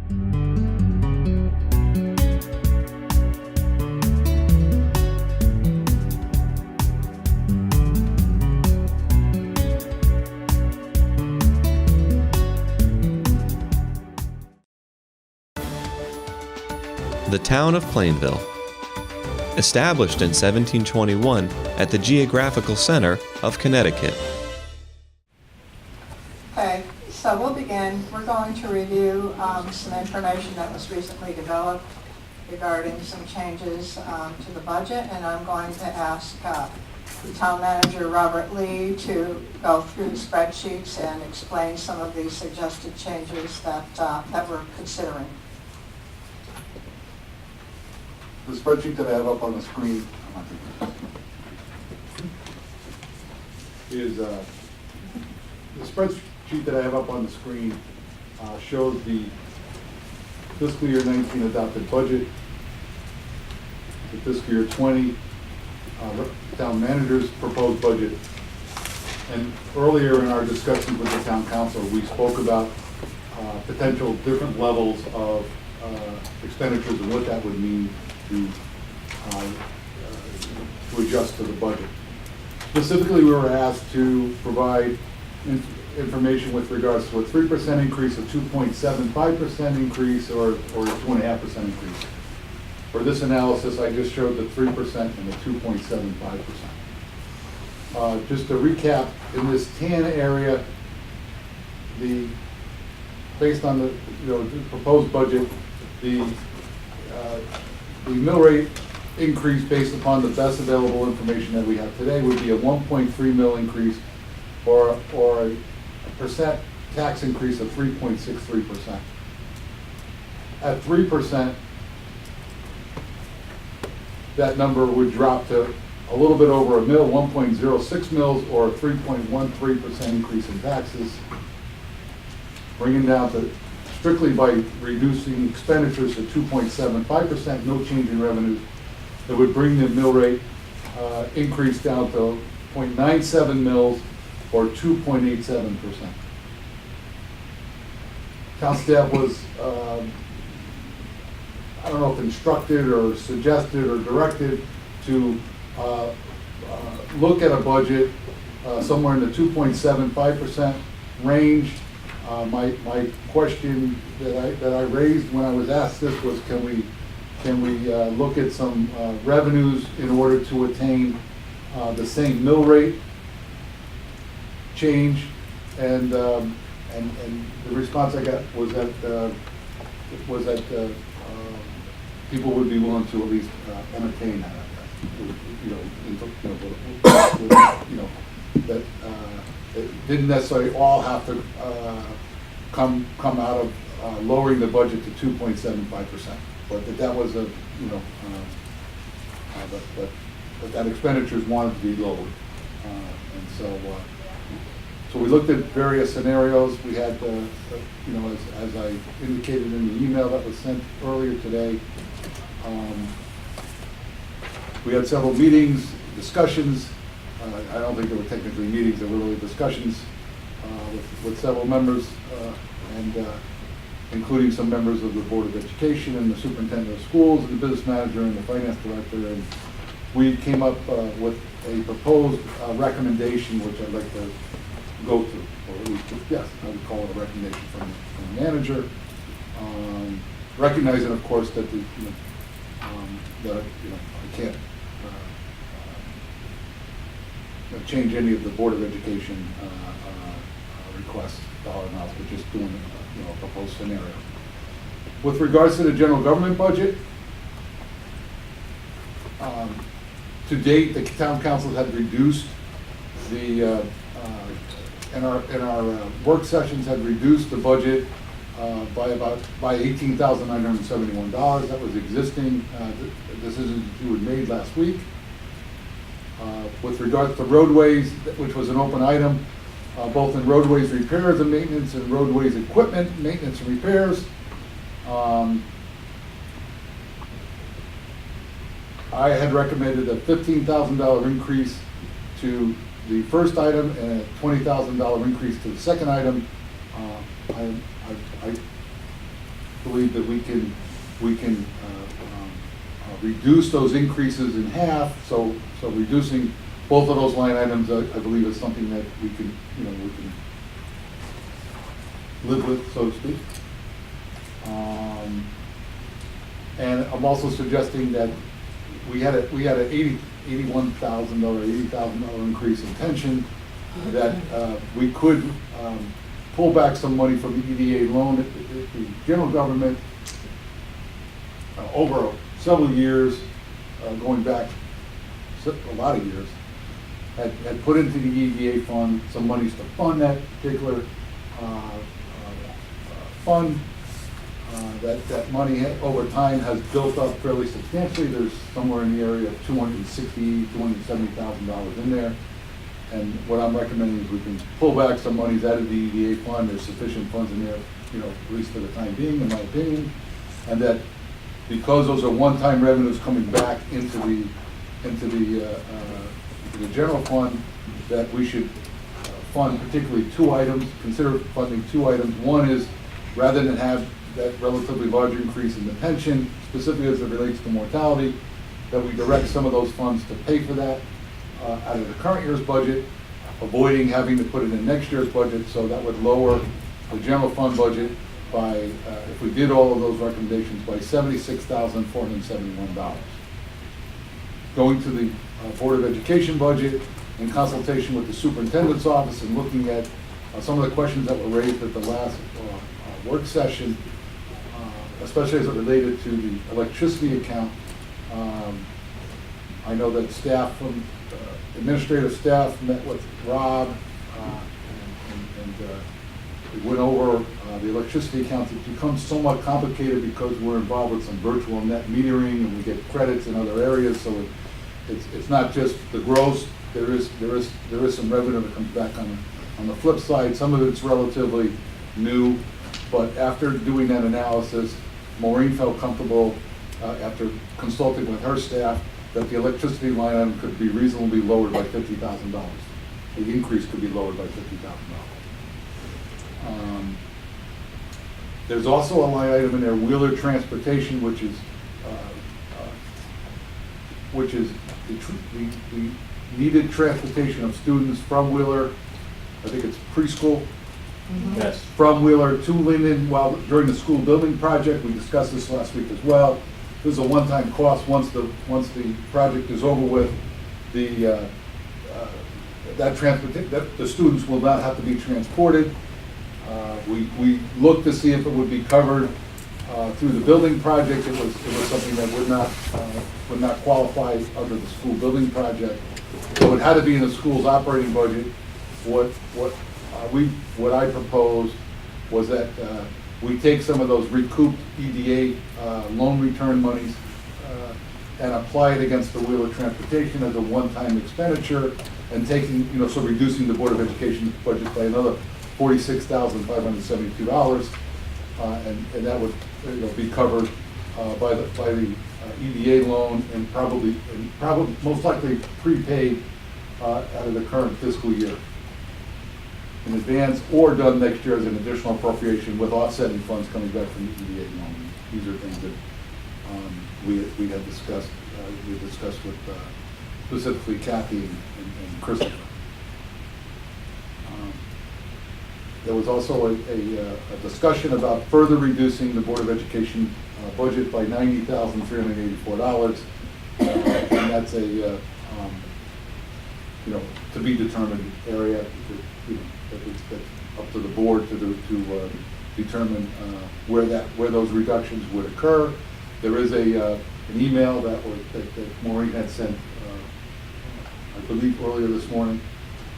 The town of Plainville. Established in 1721 at the geographical center of Connecticut. Okay, so we'll begin. We're going to review some information that was recently developed regarding some changes to the budget, and I'm going to ask the town manager, Robert Lee, to go through the spreadsheets and explain some of the suggested changes that we're considering. The spreadsheet that I have up on the screen is the spreadsheet that I have up on the screen shows the fiscal year 19 adopted budget, the fiscal year 20 town manager's proposed budget, and earlier in our discussions with the town council, we spoke about potential different levels of expenditures and what that would mean to adjust to the budget. Specifically, we were asked to provide information with regards to a 3% increase, a 2.75% increase, or a 2.5% increase. For this analysis, I just showed the 3% and the 2.75%. Just to recap, in this tan area, based on the proposed budget, the mill rate increase based upon the best available information that we have today would be a 1.3 mil increase, or a percent tax increase of 3.63%. At 3%, that number would drop to a little bit over a mil, 1.06 mils, or a 3.13% increase in taxes, bringing down to strictly by reducing expenditures to 2.75%, no change in revenues. It would bring the mill rate increase down to 0.97 mils, or 2.87%. Town staff was, I don't know if instructed or suggested or directed to look at a budget somewhere in the 2.75% range. My question that I raised when I was asked this was, can we look at some revenues in order to attain the same mill rate change? And the response I got was that people would be willing to at least entertain that. That it didn't necessarily all have to come out of lowering the budget to 2.75%, but that was a but that expenditures wanted to be lowered, and so we looked at various scenarios. We had as I indicated in the email that was sent earlier today. We had several meetings, discussions. I don't think they were technically meetings, they were really discussions with several members, and including some members of the Board of Education and the Superintendent of Schools and the Business Manager and the Finance Director. And we came up with a proposed recommendation, which I'd like to go through, or at least, yes, I would call it a recommendation from the manager. Recognizing, of course, that I can't change any of the Board of Education requests, dollar amounts, but just doing a proposed scenario. With regards to the general government budget, to date, the town councils had reduced the in our work sessions had reduced the budget by $18,971. That was existing. Decisions you had made last week. With regards to roadways, which was an open item, both in roadways repairs and maintenance and roadways equipment, maintenance and repairs. I had recommended a $15,000 increase to the first item and a $20,000 increase to the second item. believe that we can reduce those increases in half. So reducing both of those line items, I believe, is something that we can live with, so to speak. And I'm also suggesting that we had an $80,000 increase in pension, that we could pull back some money from the EDA loan. The general government, over several years, going back a lot of years, had put into the EDA fund some monies to fund that particular fund. That money over time has built up fairly substantially. There's somewhere in the area of $270,000 in there. And what I'm recommending is we can pull back some monies out of the EDA fund. There's sufficient funds in there, at least for the time being, in my opinion. And that because those are one-time revenues coming back into the general fund, that we should fund particularly two items, consider funding two items. One is, rather than have that relatively large increase in the pension, specifically as it relates to mortality, that we direct some of those funds to pay for that out of the current year's budget, avoiding having to put it in next year's budget. So that would lower the general fund budget by, if we did all of those recommendations, by $76,471. Going to the Board of Education budget, in consultation with the superintendent's office and looking at some of the questions that were raised at the last work session, especially as it related to the electricity account. I know that staff from administrative staff met with Rob and we went over the electricity account. It becomes somewhat complicated because we're involved with some virtual net metering and we get credits in other areas. So it's not just the gross. There is some revenue that comes back on the flip side. Some of it's relatively new, but after doing that analysis, Maureen felt comfortable after consulting with her staff that the electricity line item could be reasonably lowered by $50,000. The increase could be lowered by $50,000. There's also a line item in there, Willard Transportation, which is the needed transportation of students from Wheeler. I think it's preschool. Mm-hmm. Yes. From Wheeler to Linden during the school building project. We discussed this last week as well. This is a one-time cost. Once the project is over with, the students will not have to be transported. We looked to see if it would be covered through the building project. It was something that would not qualify under the school building project. So it had to be in the school's operating budget. What I proposed was that we take some of those recouped EDA loan return monies and apply it against the Wheeler Transportation as a one-time expenditure, and so reducing the Board of Education budget by another $46,572, and that would be covered by the EDA loan and probably most likely prepaid out of the current fiscal year in advance, or done next year as an additional appropriation with offsetting funds coming back from the EDA loan. These are things that we had discussed. We discussed with specifically Kathy and Christopher. There was also a discussion about further reducing the Board of Education budget by $90,384, and that's a to be determined area. That's up to the board to determine where those reductions would occur. There is an email that Maureen had sent, I believe earlier this morning,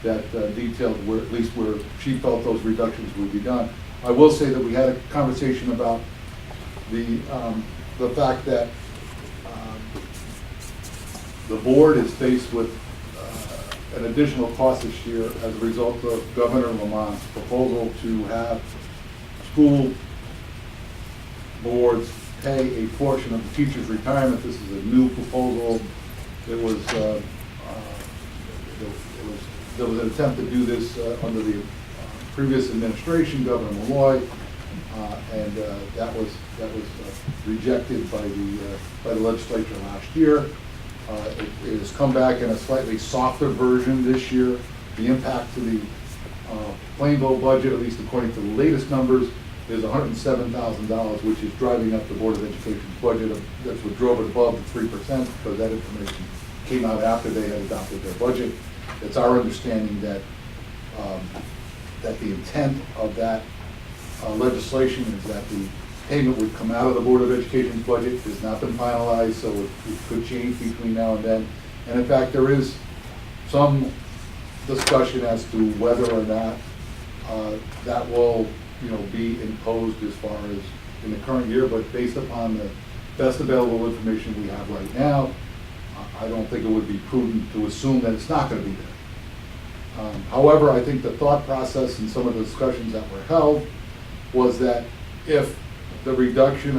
that detailed at least where she felt those reductions would be done. I will say that we had a conversation about the fact that the board is faced with an additional cost this year as a result of Governor Lamont's proposal to have school boards pay a portion of the teacher's retirement. This is a new proposal. There was an attempt to do this under the previous administration, Governor Malloy. and that was rejected by the legislature last year. It has come back in a slightly softer version this year. The impact to the Plainville budget, at least according to the latest numbers, is $107,000, which is driving up the Board of Education's budget. That's what drove it above the 3%, because that information came out after they had adopted their budget. It's our understanding that that the intent of that legislation is that the payment would come out of the Board of Education's budget. It has not been finalized, so it could change between now and then. And in fact, there is some discussion as to whether or not that will, be imposed as far as in the current year. But based upon the best available information we have right now, I don't think it would be prudent to assume that it's not going to be there. However, I think the thought process and some of the discussions that were held was that if the reductions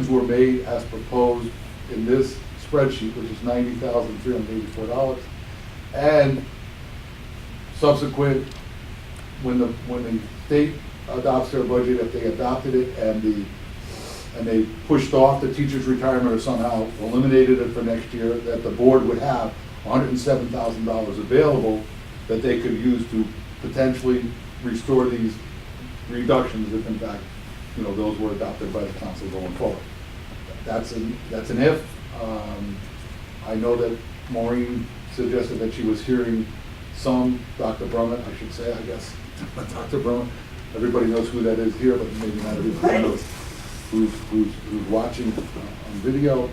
were made as proposed in this spreadsheet, which is $90,384, and subsequent, when the state adopts their budget, if they adopted it and they pushed off the teacher's retirement or somehow eliminated it for next year, that the board would have $107,000 available that they could use to potentially restore these reductions if in fact, those were adopted by the council going forward. That's an if. I know that Maureen suggested that she was hearing Dr. Brummett, I should say, I guess, Dr. Brummett. Everybody knows who that is here, but maybe not everybody knows who's watching on video.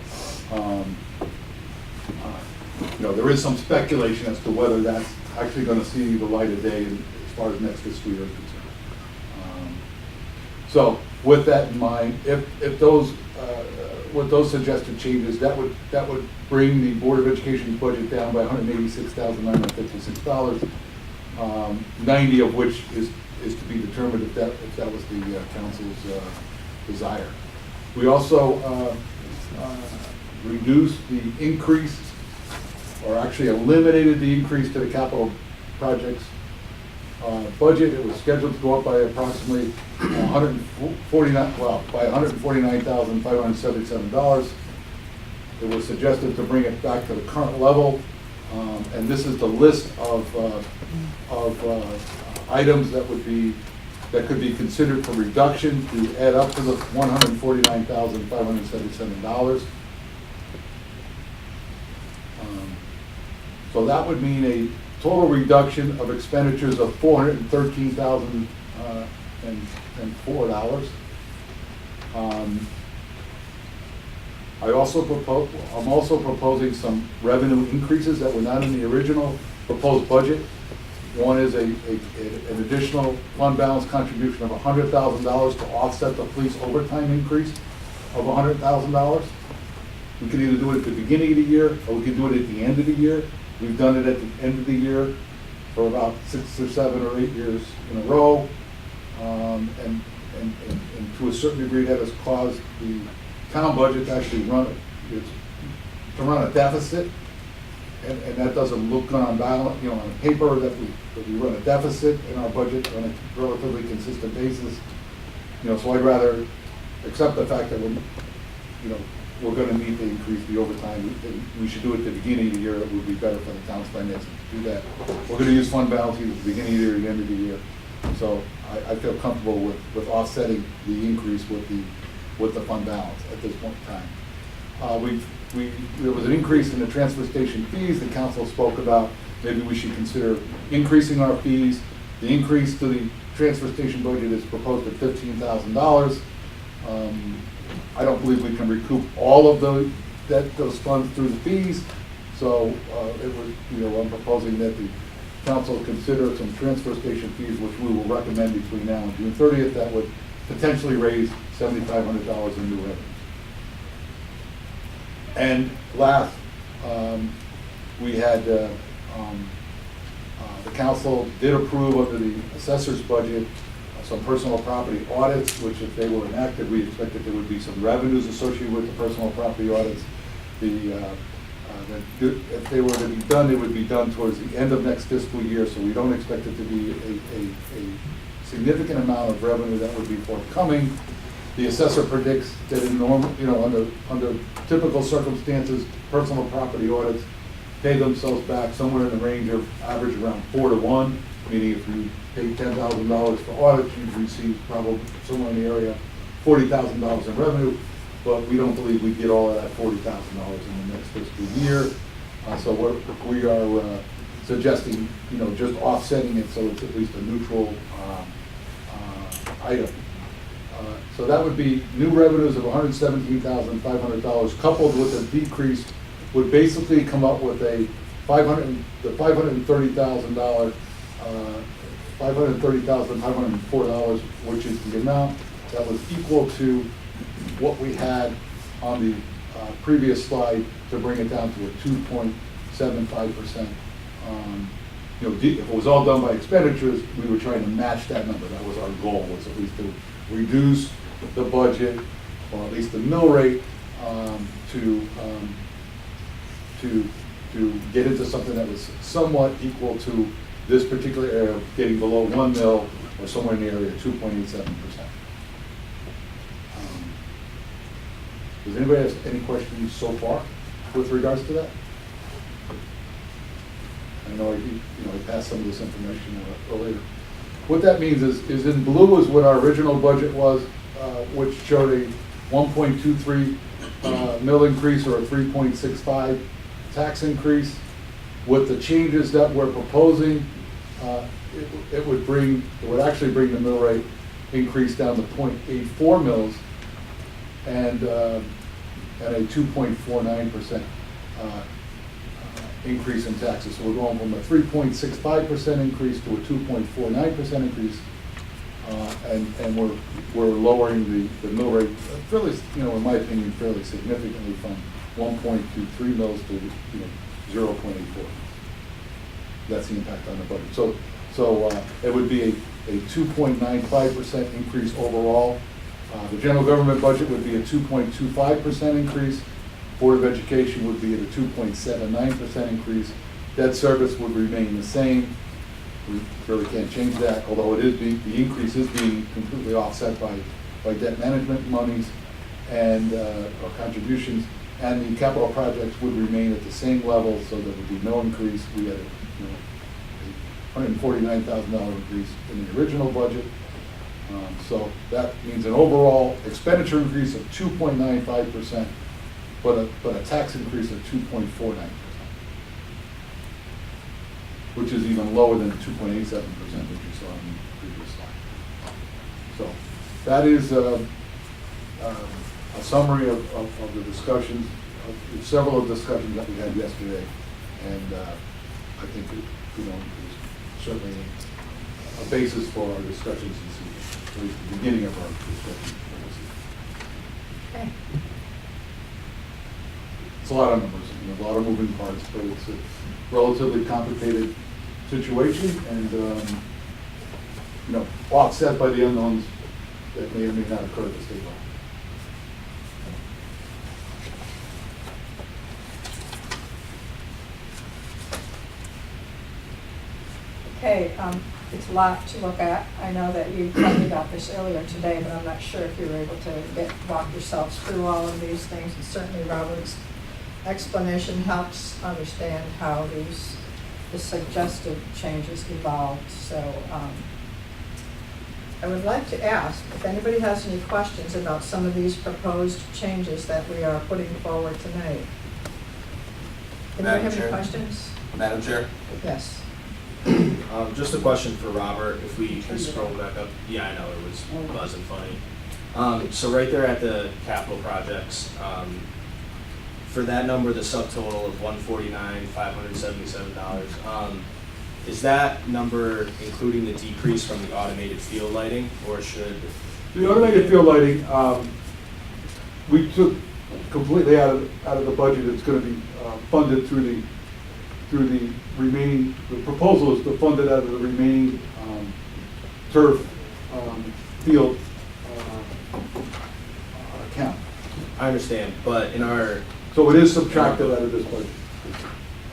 There is some speculation as to whether that's actually going to see the light of day as far as next fiscal year is concerned. So with that in mind, if those with those suggested changes, that would bring the Board of Education's budget down by $186,956, 90 of which is to be determined if that was the council's desire. We also reduced the increase, or actually eliminated the increase to the capital projects budget. It was scheduled to go up by approximately $149,577. It was suggested to bring it back to the current level, and this is the list of items that could be considered for reduction to add up to the $149,577. So that would mean a total reduction of expenditures of $413,004. I'm also proposing some revenue increases that were not in the original proposed budget. One is an additional fund balance contribution of $100,000 to offset the police overtime increase of $100,000. We can either do it at the beginning of the year, or we can do it at the end of the year. We've done it at the end of the year for about 6 or 7 or 8 years in a row. And to a certain degree, that has caused the town budget to actually run a deficit. And that doesn't look good on balance, on paper, that we run a deficit in our budget on a relatively consistent basis. So I'd rather accept the fact that we're going to meet the increase, the overtime. We should do it at the beginning of the year. It would be better for the town's finances to do that. We're going to use fund balance either at the beginning of the year or the end of the year. So I feel comfortable with offsetting the increase with the fund balance at this point in time. There was an increase in the transfer station fees. The council spoke about maybe we should consider increasing our fees. The increase to the transfer station budget is proposed at $15,000. I don't believe we can recoup all of those funds through the fees. So I'm proposing that the council consider some transfer station fees, which we will recommend between now and June 30th. That would potentially raise $7,500 in new revenue. And last, we had the council did approve under the assessor's budget some personal property audits, which if they were enacted, we expected there would be some revenues associated with the personal property audits. If they were to be done, it would be done towards the end of next fiscal year, so we don't expect it to be a significant amount of revenue that would be forthcoming. The assessor predicts that in normal, under typical circumstances, personal property audits pay themselves back somewhere in the range of average around 4 to 1, meaning if you pay $10,000 for audits, you'd receive probably somewhere in the area $40,000 in revenue, but we don't believe we get all of that $40,000 in the next fiscal year. So we are suggesting, just offsetting it so it's at least a neutral item. So that would be new revenues of $117,500 coupled with a decrease would basically come up with the $530,504, which is the amount that was equal to what we had on the previous slide to bring it down to a 2.75%. If it was all done by expenditures, we were trying to match that number. That was our goal, was at least to reduce the budget, or at least the mill rate, to get into something that was somewhat equal to this particular area, of getting below 1 mil or somewhere in the area of 2.87%. Does anybody have any questions so far with regards to that? I know I passed some of this information earlier. What that means is in blue is what our original budget was, which showed a 1.23 mill increase or a 3.65 tax increase. With the changes that we're proposing, it would actually bring the mill rate increase down to 0.84 mils and a 2.49% increase in taxes. So we're going from a 3.65% increase to a 2.49% increase, and we're lowering the mill rate fairly, in my opinion, fairly significantly from 1.23 mils to 0.84. That's the impact on the budget. So it would be a 2.95% increase overall. The general government budget would be a 2.25% increase. Board of Education would be at a 2.79% increase. Debt service would remain the same. We really can't change that, although the increase is being completely offset by debt management monies and or contributions. And the capital projects would remain at the same level, so there would be no increase. We had a $149,000 increase in the original budget. So that means an overall expenditure increase of 2.95%, but a tax increase of 2.49%, which is even lower than 2.87% that you saw in the previous slide. So that is a summary of the discussions, several of the discussions that we had yesterday, and I think it is certainly a basis for our discussions this evening, at least the beginning of our discussion. Okay. It's a lot of numbers, a lot of moving parts, but it's a relatively complicated situation, and offset by the unknowns that may or may not occur at the state level. Okay, it's a lot to look at. I know that you told me about this earlier today, but I'm not sure if you were able to walk yourselves through all of these things. And certainly Robert's explanation helps understand how the suggested changes evolved. So I would like to ask if anybody has any questions about some of these proposed changes that we are putting forward tonight. Anybody have any questions? Madam Chair? Yes. Just a question for Robert, if we can scroll back up. Yeah, I know, it was buzzing funny. So right there at the capital projects, for that number, the subtotal of $149,577, is that number including the decrease from the automated field lighting, or should? The automated field lighting, we took completely out of the budget. It's going to be funded through the remaining. The proposal is to fund it out of the remaining turf field account. I understand, but in our. So it is subtracted out of this budget.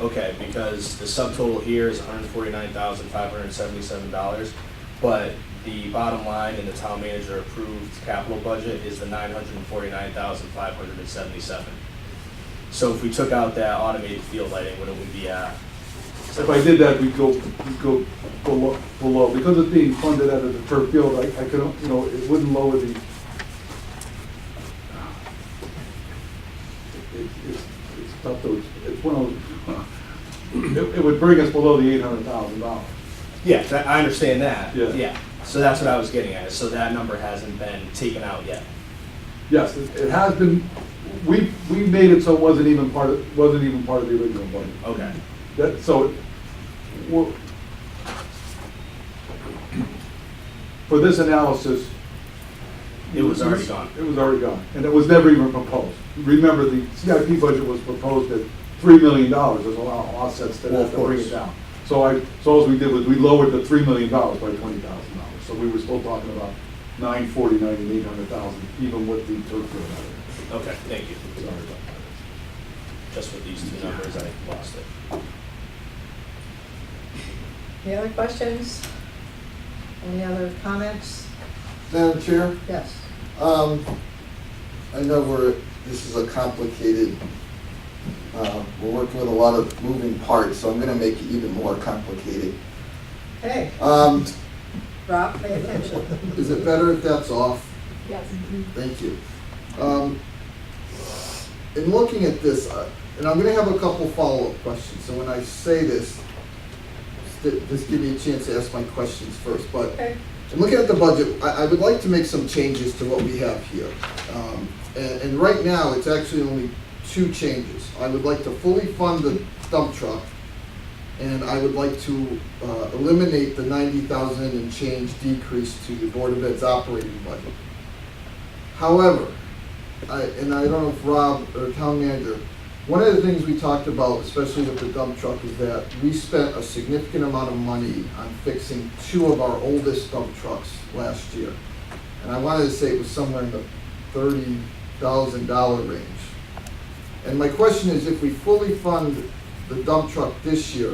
Okay, because the subtotal here is $149,577, but the bottom line in the town manager approved capital budget is the 949,577. So if we took out that automated field lighting, what it would be at? If I did that, we'd go below, because it's being funded out of the turf field, I could, you know, it wouldn't lower the, it's tough to, it's one of those, it would bring us below the $800,000. Yeah, I understand that. Yeah. So that's what I was getting at. So that number hasn't been taken out yet. Yes, it has been, we made it so it wasn't even part of the original budget. Okay. For this analysis. It was already gone. It was already gone, and it was never even proposed. Remember, the CIP budget was proposed at $3 million, there's a lot of offsets to Well, that of to bring course. it down. So all we did was we lowered the $3 million by $20,000. So we were still talking about $949 and $800,000, even with the turf field out of it. Okay, thank you. Sorry about that. Just with these two numbers, I lost it. Any other questions? Any other comments? Madam Chair, Yes. I know this is a complicated, we're working with a lot of moving parts, so I'm gonna make it even more complicated. Hey, Is Rob, pay attention. it better if that's off? Yes. Thank you. In looking at this, and I'm gonna have a couple follow-up questions, so when I say this, just give me a chance to ask my questions first, but Okay. in looking at the budget, I would like to make some changes to what we have here. And right now, it's actually only two changes. I would like to fully fund the dump truck, and I would like to eliminate the 90,000 and change decrease to the Board of Ed's operating budget. However, I don't know if Rob or town manager, one of the things we talked about, especially with the dump truck, is that we spent a significant amount of money on fixing two of our oldest dump trucks last year. And I wanted to say it was somewhere in the $30,000 range. And my question is, if we fully fund the dump truck this year,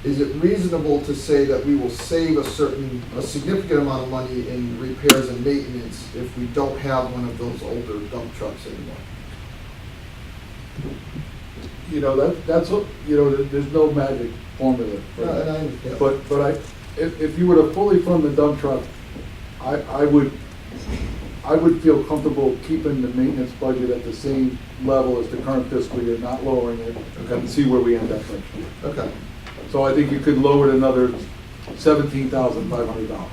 is it reasonable to say that we will save a significant amount of money in repairs and maintenance if we don't have one of those older dump trucks anymore? You know, that's what, you know, there's no magic formula for And that. I understand. But if you were to fully fund the dump truck, I would feel comfortable keeping the maintenance budget at the same level as the current fiscal year, not lowering it, and see where we end up next year. Okay, So I think you could lower it another $17,500.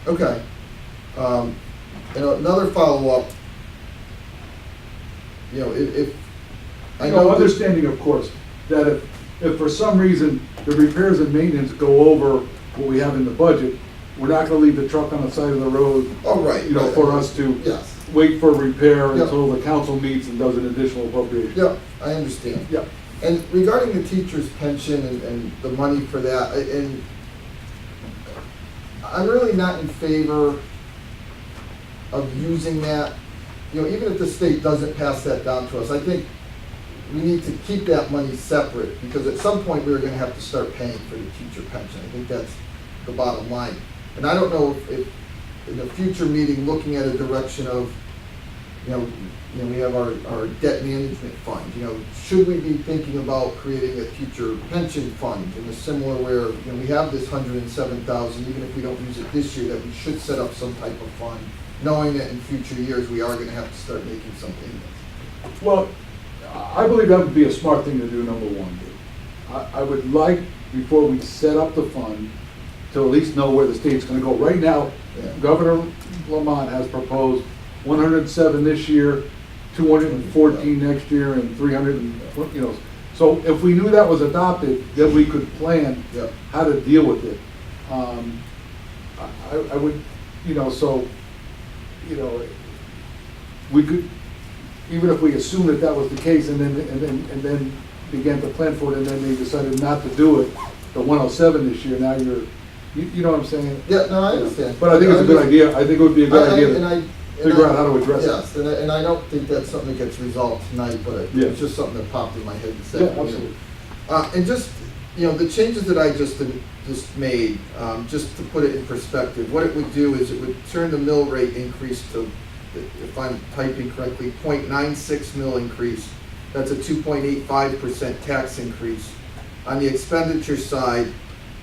okay. And another follow-up, you know, if, I know. Understanding, of course, that if for some reason the repairs and maintenance go over what we have in the budget, we're not gonna leave the truck on the side of the road, Oh, right. you know, for us to Yes, wait for repair Yeah. until the council meets and does an additional appropriation. yeah, I understand. Yeah. And regarding the teacher's pension and the money for that, and I'm really not in favor of using that. You know, even if the state doesn't pass that down to us, I think we need to keep that money separate, because at some point we're gonna have to start paying for the teacher pension. I think that's the bottom line. And I don't know if in a future meeting, looking at a direction of, you know, we have our debt management fund, you know, should we be thinking about creating a teacher pension fund in a similar where, you know, we have this 107,000, even if we don't use it this year, that we should set up some type of fund, knowing that in future years, we are gonna have to start making some payments. Well, I believe that would be a smart thing to do, number one. I would like, before we set up the fund, to at least know where the state's gonna go. Right now, Yeah. Governor Lamont has proposed 107 this year, 214 next year, and 300, you know. So if we knew that was adopted, then we could plan Yeah. how to deal with it. I would, you know, so, you know, we could, even if we assumed that was the case, and then began to plan for it, and then they decided not to do it, the 107 this year, now you know what I'm saying? Yeah, no, I understand. But I think it's a good idea. I think it would be a good idea to figure out how to address it. Yes, and I don't think that's something that gets resolved tonight, but Yeah. it's just something that popped in my head to say. Yeah, absolutely. And just, You know, the changes that I just made, just to put it in perspective, what it would do is it would turn the mill rate increase to, if I'm typing correctly, 0.96 mill increase. That's a 2.85% tax increase. On the expenditure side,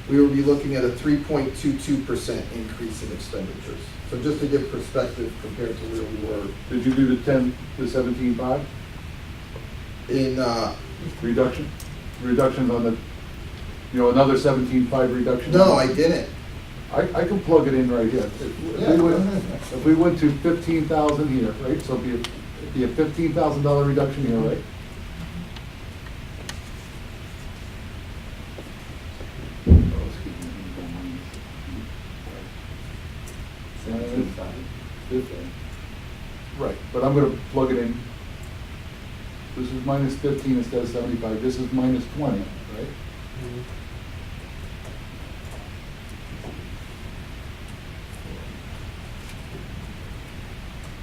we will be looking at a 3.22% increase in expenditures. So just to give perspective compared to where we were Did you do the 17.5 in, reduction? Reductions on the, another 17.5 reduction? no, I didn't. I can plug it in right here. Yeah, go ahead. If we went to 15,000 here, right, so it'd be a $15,000 reduction here, right? Right, but I'm gonna plug it in. This is minus 15 instead of 75, this is minus 20, right?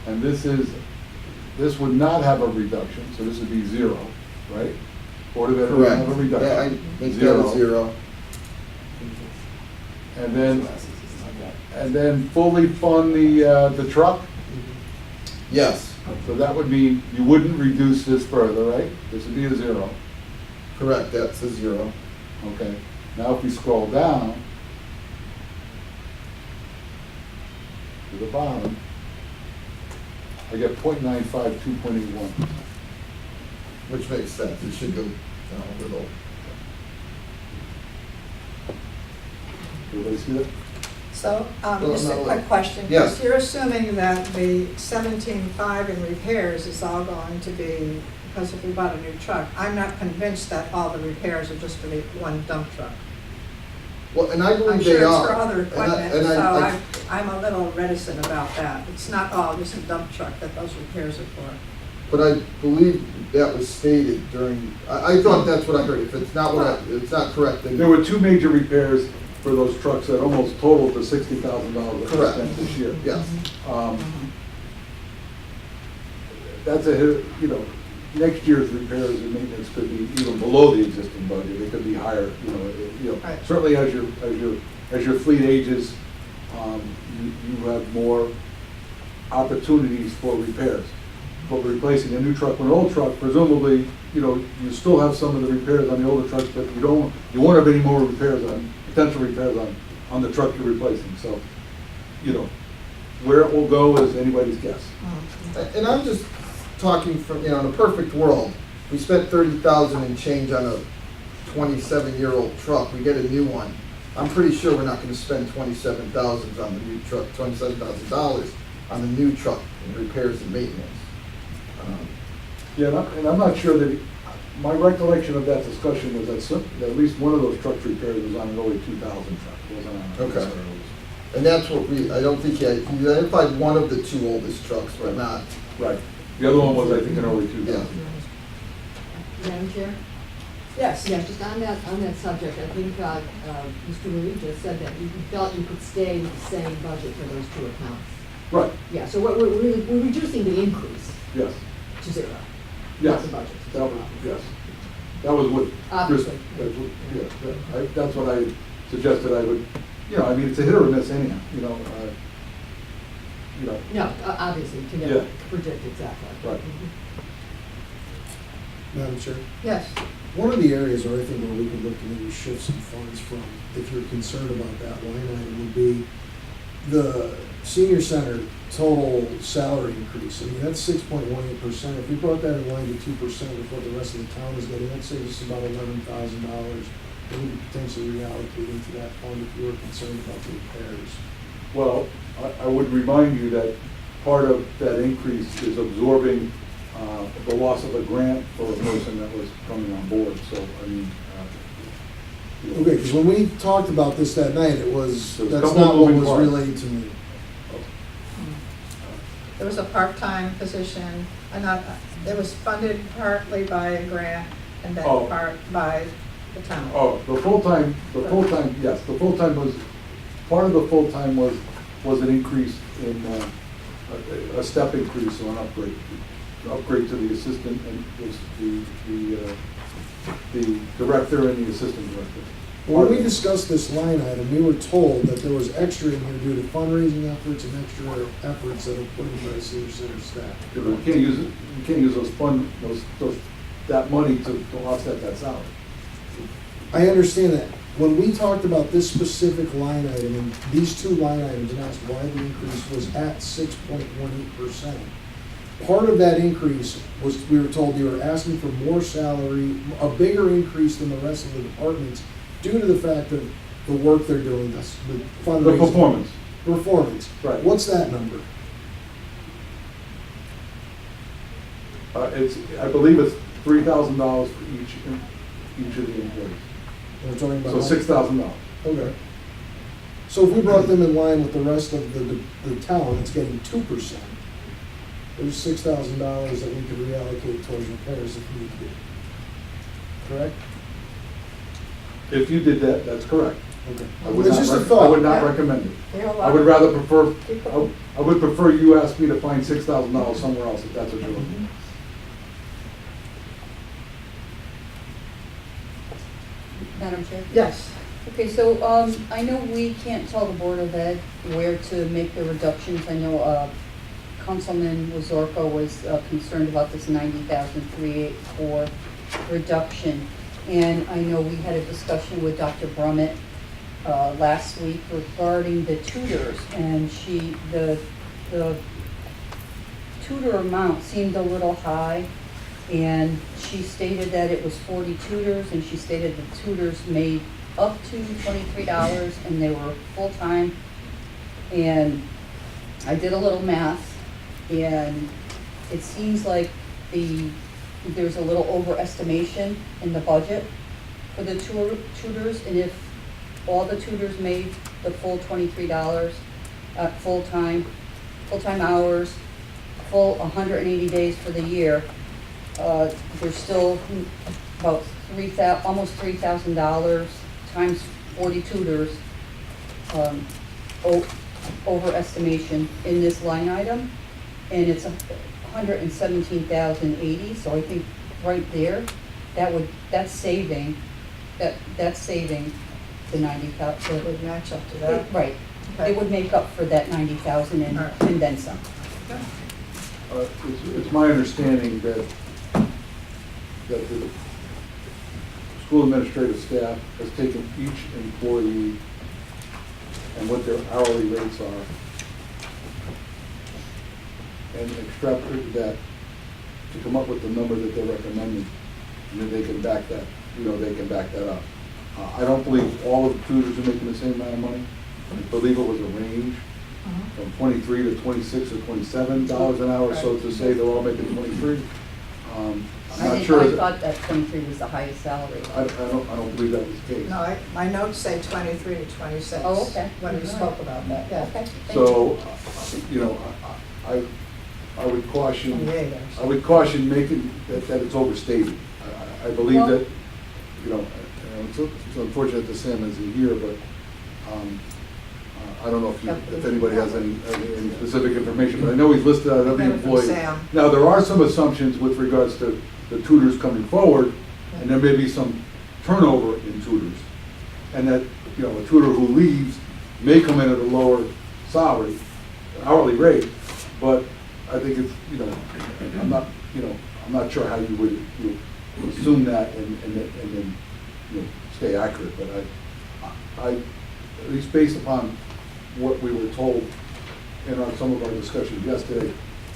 And this would not have a reduction, so this would be 0, right? Board of Ed would have a reduction. Yeah, I make that a 0. And then fully fund the truck, Yes, so that would mean you wouldn't reduce this further, right? This would be a 0, correct, that's a 0. okay? Now if we scroll down to the bottom, I get 0.95, 2.81. Which makes sense, it should go down a little. Everybody see that? So, Well, just a no, quick question. yes. Because you're assuming that the 17.5 in repairs is all going to be, because if we bought a new truck, I'm not convinced that all the repairs are just for the one dump truck. Well, and I I'm believe sure they it's are. for other And I- equipment, and so I- I'm a little reticent about that. It's not all just a dump truck that those repairs are for. But I believe that was stated during, I thought that's what I heard. If it's not it's not correct, then. There were 2 major repairs for those trucks that almost totaled the $60,000 that we Correct. spent this year. Yes, That's next year's repairs and maintenance could be even below the existing budget. It could be higher, Right. certainly as your fleet ages, you have more opportunities for repairs. But replacing a new truck with an old truck, presumably, you still have some of the repairs on the older trucks, but you won't have any more potential repairs on the truck you're replacing. So, where it will go is anybody's guess. and I'm just talking from, in a perfect world, we spent 30,000 and change on a 27-year-old truck, we get a new one. I'm pretty sure we're not gonna spend 27,000 on the new truck, $27,000 on the new truck in repairs and maintenance. Yeah, and I'm not sure that, my recollection of that discussion was that at least one of those truck repairs was on an early 2000 truck, wasn't on a. Okay. And that's what I don't think he identified one of the 2 oldest trucks, but not. Right. The other one was, I think, in early 2000. Madam Chair? Yes. Yeah, just on that subject, I think Mr. Reed just said that you felt you could stay with the same budget for those 2 accounts. Right, Yeah, so we're reducing the increase yes, to 0. yes. Not the budget. Yes. That was what Chris, Obviously. that's what I suggested I would, it's a hit or a miss anyhow, No, obviously, to Yeah. never predict exactly. Right. Madam Chair, Yes. one of the areas where I think where we could look to maybe shift some funds from, if you're concerned about that line item, would be the senior center total salary increase. I mean, that's 6.18%. If we brought that in line to 2% with what the rest of the town is getting, let's say this is about $11,000, that we could potentially reallocate into that fund if you were concerned about the repairs. Well, I would remind you that part of that increase is absorbing the loss of a grant for a person that was coming on board, so, Okay, because when we talked about this that night, There's a that's couple not what moving was parts. relayed to me. There was a part-time position, it was funded partly by a grant and then Oh. part by the town. Oh, the full-time, yes, the full-time was, part of the full-time was an increase in, a step increase or an upgrade to the assistant and was the the director and the assistant director. When we discussed this line item, we were told that there was extra in here due to fundraising efforts and extra efforts that are put in by the senior center staff. Because we can't use that money to offset that salary. I understand that. When we talked about this specific line item and these two line items and asked why the increase was at 6.18%, part of that increase was, we were told they were asking for more salary, a bigger increase than the rest of the departments due to the fact of the work they're doing, the fundraising. The performance. Performance. Right. What's that number? I believe it's $3,000 for each of the employees. We're talking about. So $6,000. Okay. So if we brought them in line with the rest of the town, it's getting 2%. There's $6,000 that we could reallocate towards repairs if need be. Correct? If you did that, that's correct. Okay. I would It's not just a rec- thought. I would not recommend it. You know, I would rather prefer, Keep going. I would prefer you ask me to find $6,000 somewhere else if that's what you're looking Madam Chair? Yes. Okay, so I know we can't tell the Board of Ed where to make the reductions. I know Councilman Wazorko was concerned about this 90,384 reduction. And I know we had a discussion with Dr. Brummett last week regarding the tutors. And the tutor amount seemed a little high. And she stated that it was 40 tutors, and she stated the tutors made up to $23, and they were full-time. And I did a little math, and it seems like there's a little overestimation in the budget for the tutors, and if all the tutors made the full $23, full-time hours, full 180 days for the year, there's still about almost $3,000 times 40 tutors overestimation in this line item, and it's $117,080. So I think right there, that's saving the 90,000. It would match up to that. Right. Okay. It would make up for that 90,000 All right. and then some. It's my understanding that the school administrative staff has taken each employee and what their hourly rates are and extrapolated that to come up with the number that they're recommending. And then they can back that, up. I don't believe all of the tutors are making the same amount of money. I believe it was a range from 23 to 26 or $27 an hour, so to say they're all making 23. I'm not sure. I thought that 23 was the highest salary. I don't believe that was the case. No, my notes say 23 to 26. Oh, okay. When we spoke about that, yeah. Okay, thank you. So, I would caution, 28, I would caution making that it's overstated. I believe Well- that, it's unfortunate that Sam isn't here, but, I don't know if anybody has any specific information, but I know he's listed out every Got it from employee. Sam. Now, there are some assumptions with regards to the tutors coming forward, and there may be some turnover in tutors. And that, a tutor who leaves may come in at a lower salary, hourly rate, but I think it's, I'm not sure how you would assume that and then, stay accurate, but I, at least based upon what we were told in some of our discussions yesterday,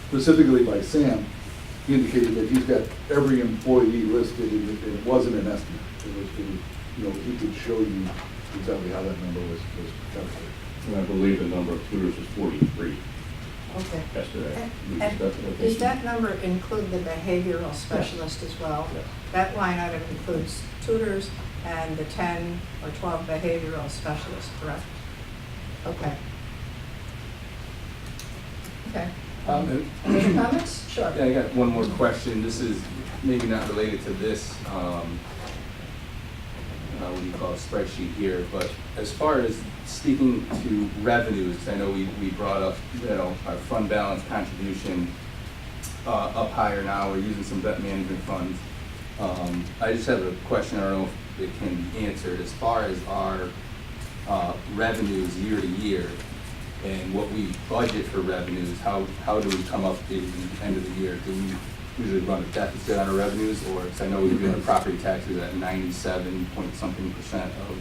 specifically by Sam, he indicated that he's got every employee listed, and it wasn't an estimate. It was, he could show you exactly how that number was calculated. And I believe the number of tutors is 43 Okay. yesterday. We And discussed it. does that number include the behavioral specialist as well? Yes. That line item includes tutors and the 10 or 12 behavioral specialists, correct? Okay. Okay. Any comments? Sure. Yeah, I got one more question. This is maybe not related to this, what do you call it, spreadsheet here, but as far as speaking to revenues, I know we brought up, our fund balance contribution up higher now. We're using some debt management funds. I just have a question, I don't know if it can be answered, as far as our revenues year to year, and what we budget for revenues, how do we come up at the end of the year? Do we usually run a deficit on our revenues, or, because I know we've been property taxes at 97-point-something% of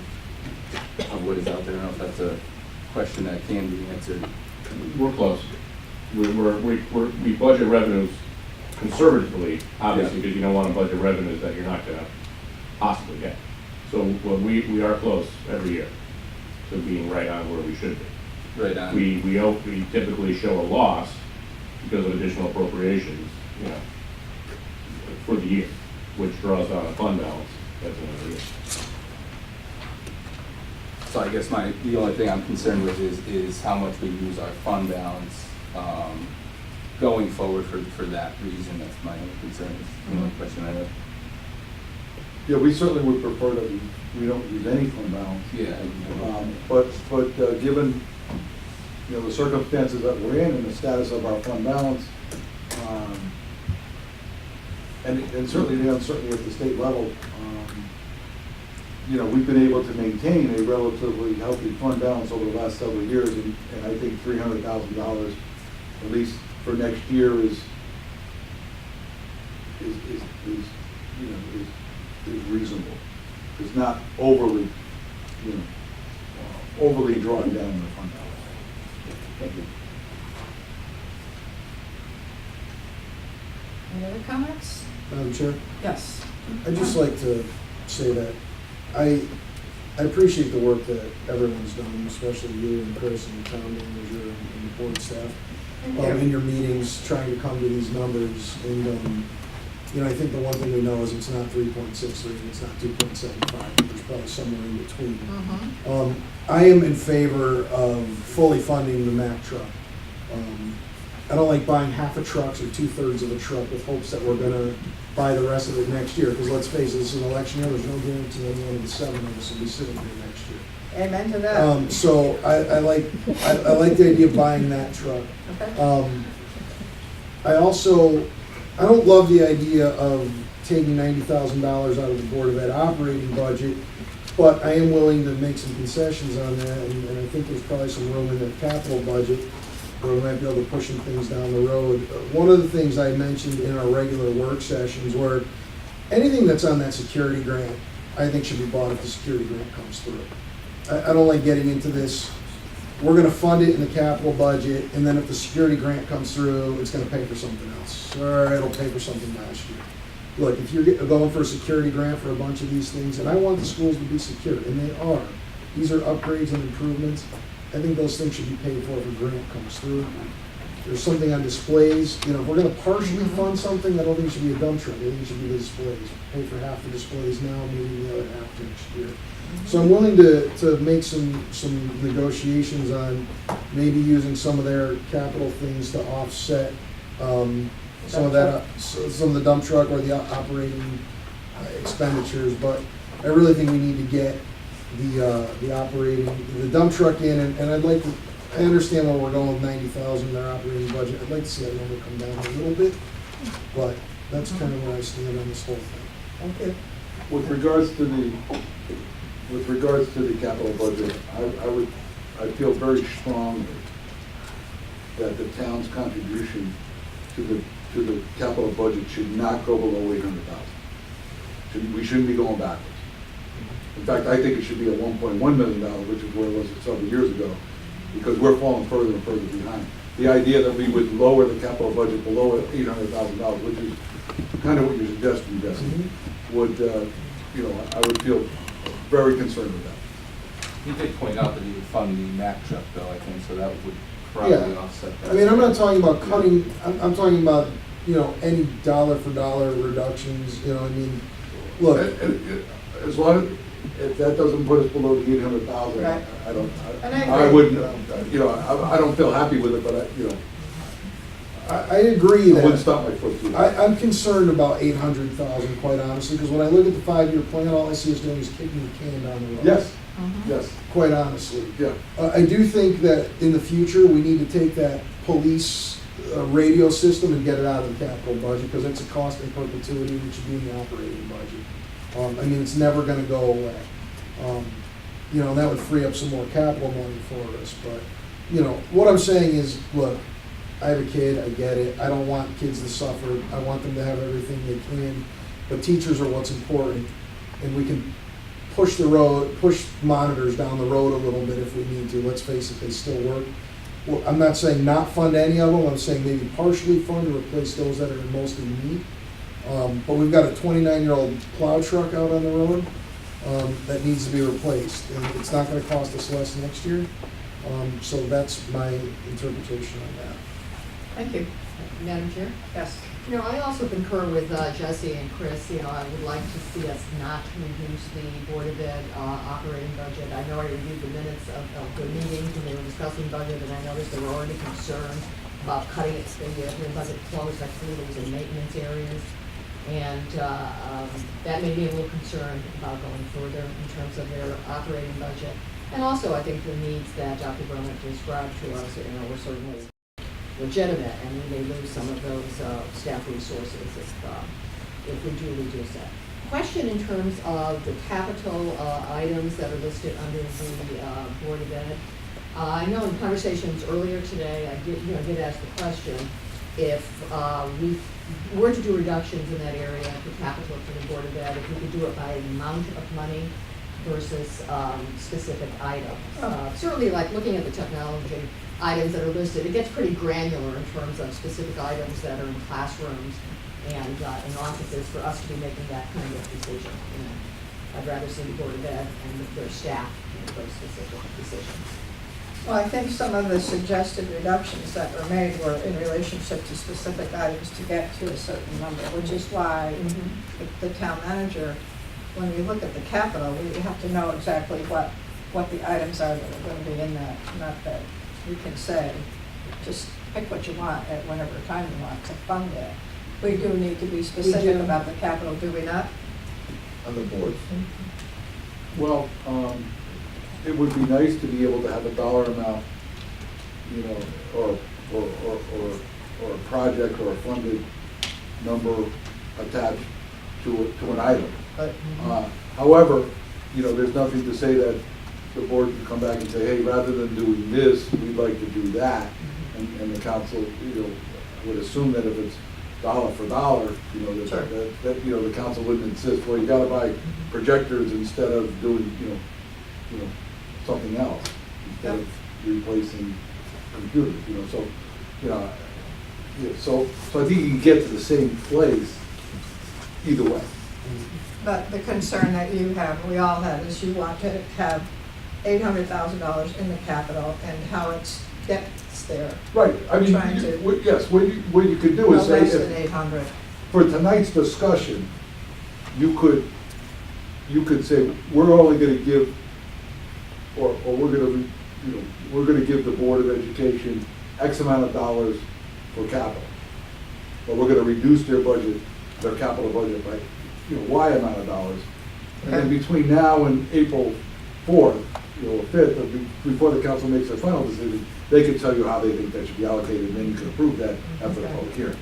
what is out there. I don't know if that's a question that can be answered. We're close. We budget revenues conservatively, obviously, because you don't want to budget revenues that you're not gonna possibly get. So, well, we are close every year to being right on where we should be. Right on. We typically show a loss because of additional appropriations, you know, for the year, which draws down a fund balance at the end of the year. So I guess the only thing I'm concerned with is how much we use our fund balance going forward for that reason. That's my only concern. It's the only question I have. Yeah, we certainly would prefer that we don't use any fund balance. Yeah. But given, you know, the circumstances that we're in and the status of our fund balance, and certainly the uncertainty at the state level, you know, we've been able to maintain a relatively healthy fund balance over the last several years, and I think $300,000, at least for next year, is reasonable. It's not overly, overly drawing down the fund balance. Thank you. Any other comments? Madam Chair, Yes. I'd just like to say that I appreciate the work that everyone's done, especially you and Chris and the town manager and the board staff, in your meetings, trying to come to these numbers. And, you know, I think the one thing we know is it's not 3.63 and it's not 2.75. There's probably somewhere in between. I am in favor of fully funding the Mack truck. I don't like buying half a truck or 2/3 of a truck with hopes that we're gonna buy the rest of it next year, because let's face it, this is an election year, there's no guarantee any one of the 7 of us will be sitting here next year. Amen to that. So I like the idea of buying that truck. Okay. I don't love the idea of taking $90,000 out of the Board of Ed operating budget, but I am willing to make some concessions on that, and I think there's probably some room in the capital budget where we might be able to push some things down the road. One of the things I mentioned in our regular work sessions were anything that's on that security grant, I think should be bought if the security grant comes through. I don't like getting into this, we're gonna fund it in the capital budget, and then if the security grant comes through, it's gonna pay for something else, or it'll pay for something last year. Look, if you're going for a security grant for a bunch of these things, and I want the schools to be secure, and they are, these are upgrades and improvements, I think those things should be paid for if a grant comes through. There's something on displays, you know, if we're gonna partially fund something, I don't think it should be a dump truck, I think it should be the displays. Pay for half the displays now, maybe the other half next year. So I'm willing to make some negotiations on maybe using some of their capital things to offset some of the dump truck or the operating expenditures, but I really think we need to get the dump truck in, and I'd like to, I understand where we're going with 90,000, their operating budget, I'd like to see that number come down a little bit, but that's kind of where I stand on this whole thing. Okay. With regards to the capital budget, I feel very strongly that the town's contribution to the capital budget should not go below 800,000. We shouldn't be going backwards. In fact, I think it should be at $1.1 million, which is where it was several years ago, because we're falling further and further behind. The idea that we would lower the capital budget below $800,000, which is kind of what you're suggesting, Jesse, would, I would feel very concerned with that. You did point out that he would fund the Mack truck though, I think, so that would probably offset that. I mean, I'm not talking about cutting, I'm talking about, any dollar for dollar reductions, I mean, look. As long as, if that doesn't put us below the 800,000, Right. I don't, And I I agree. wouldn't, I don't feel happy with it, but I agree I wouldn't that, stop my foot through. I'm concerned about 800,000, quite honestly, because when I look at the 5-year plan, all I see is doing is kicking the can down the road. Yes, Mhm. yes, Quite honestly. yeah. I do think that in the future, we need to take that police a radio system and get it out of the capital budget, because it's a cost in perpetuity, which should be in the operating budget. I mean, it's never gonna go away. You know, and that would free up some more capital money for us, but, you know, what I'm saying is, look, I have a kid, I get it, I don't want kids to suffer, I want them to have everything they can, but teachers are what's important, and we can push monitors down the road a little bit if we need to. Let's face it, they still work. Well, I'm not saying not fund any of them, I'm saying maybe partially fund to replace those that are in most in need. But we've got a 29-year-old plow truck out on the road that needs to be replaced, and it's not gonna cost us less next year. So that's my interpretation on that. Thank you. Madam Chair? Yes. You know, I also concur with Jesse and Chris. You know, I would like to see us not reduce the Board of Ed operating budget. I know I reviewed the minutes of the meetings when they were discussing budget, and I noticed they were already concerned about cutting it, the budget close. I believe it was in maintenance areas. And that made me a little concerned about going further in terms of their operating budget. And also, I think the needs that Dr. Berman described to us, you know, were certainly legitimate, and we may lose some of those staff resources if we do reduce that. Question in terms of the capital items that are listed under the Board of Ed. I know in conversations earlier today, I did ask the question if we were to do reductions in that area for capital for the Board of Ed, if we could do it by amount of money versus specific items. Certainly, like looking at the technology items that are listed, it gets pretty granular in terms of specific items that are in classrooms and in offices for us to be making that kind of decision. You know, I'd rather see the Board of Ed and their staff make those specific decisions. Well, I think some of the suggested reductions that were made were in relationship to specific items to get to a certain number, which is why the town manager, when we look at the capital, we have to know exactly what the items are that are going to be in that, not that we can say, just pick what you want at whatever time you want to fund it. We do need to be specific about the capital, do we not? On the board. Well, it would be nice to be able to have a dollar amount, you know, or a project or a funded number attached to an item. However, you know, there's nothing to say that the board can come back and say, hey, rather than doing this, we'd like to do that. And the council, you know, would assume that if it's dollar for dollar, you know, that you know, the council wouldn't insist, well, you gotta buy projectors instead of doing, you know, something else, instead of replacing computers, you know, so, you know, so I think you can get to the same place either way. But the concern that you have, we all have, is you want to have $800,000 in the capital and how it gets there. Right, I mean, Trying to- yes, what you could do No is say, less than if, 800. for tonight's discussion, you could say, we're only gonna give, or we're gonna, you know, we're gonna give the Board of Education X amount of dollars for capital. But we're gonna reduce their budget, their capital budget by, you know, Y amount of dollars. And then between now and April 4th, you know, 5th, before the council makes their final decision, they can tell you how they think that should be allocated, and then you can approve that after the public hearing.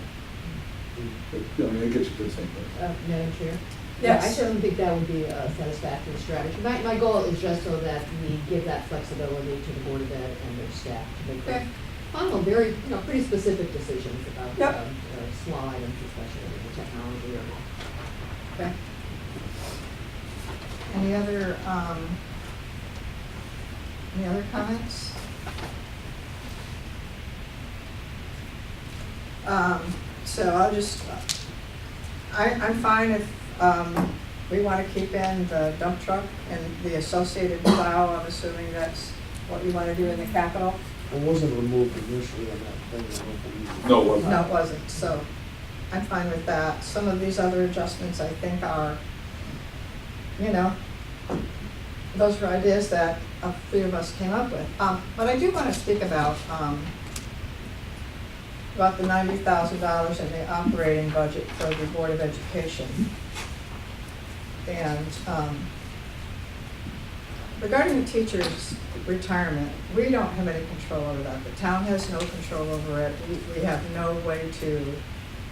But, you know, it gets you to the same place. Madam Chair? Yes. I certainly think that would be a satisfactory strategy. My goal is just so that we give that flexibility to the Board of Ed and their staff to make Okay. final, very, you know, pretty specific decisions about Yep. small items, especially in the technology area. Okay. Any other comments? So I'll just, I'm fine if we want to keep in the dump truck and the associated plow. I'm assuming that's what you want to do in the capital? It wasn't removed initially on that thing, I don't believe. No, it wasn't. No, it wasn't, so I'm fine with that. Some of these other adjustments I think are, you know, those were ideas that a few of us came up with. But I do want to speak about the $90,000 in the operating budget for the Board of Education. And regarding the teacher's retirement, we don't have any control over that. The town has no control over it. We have no way to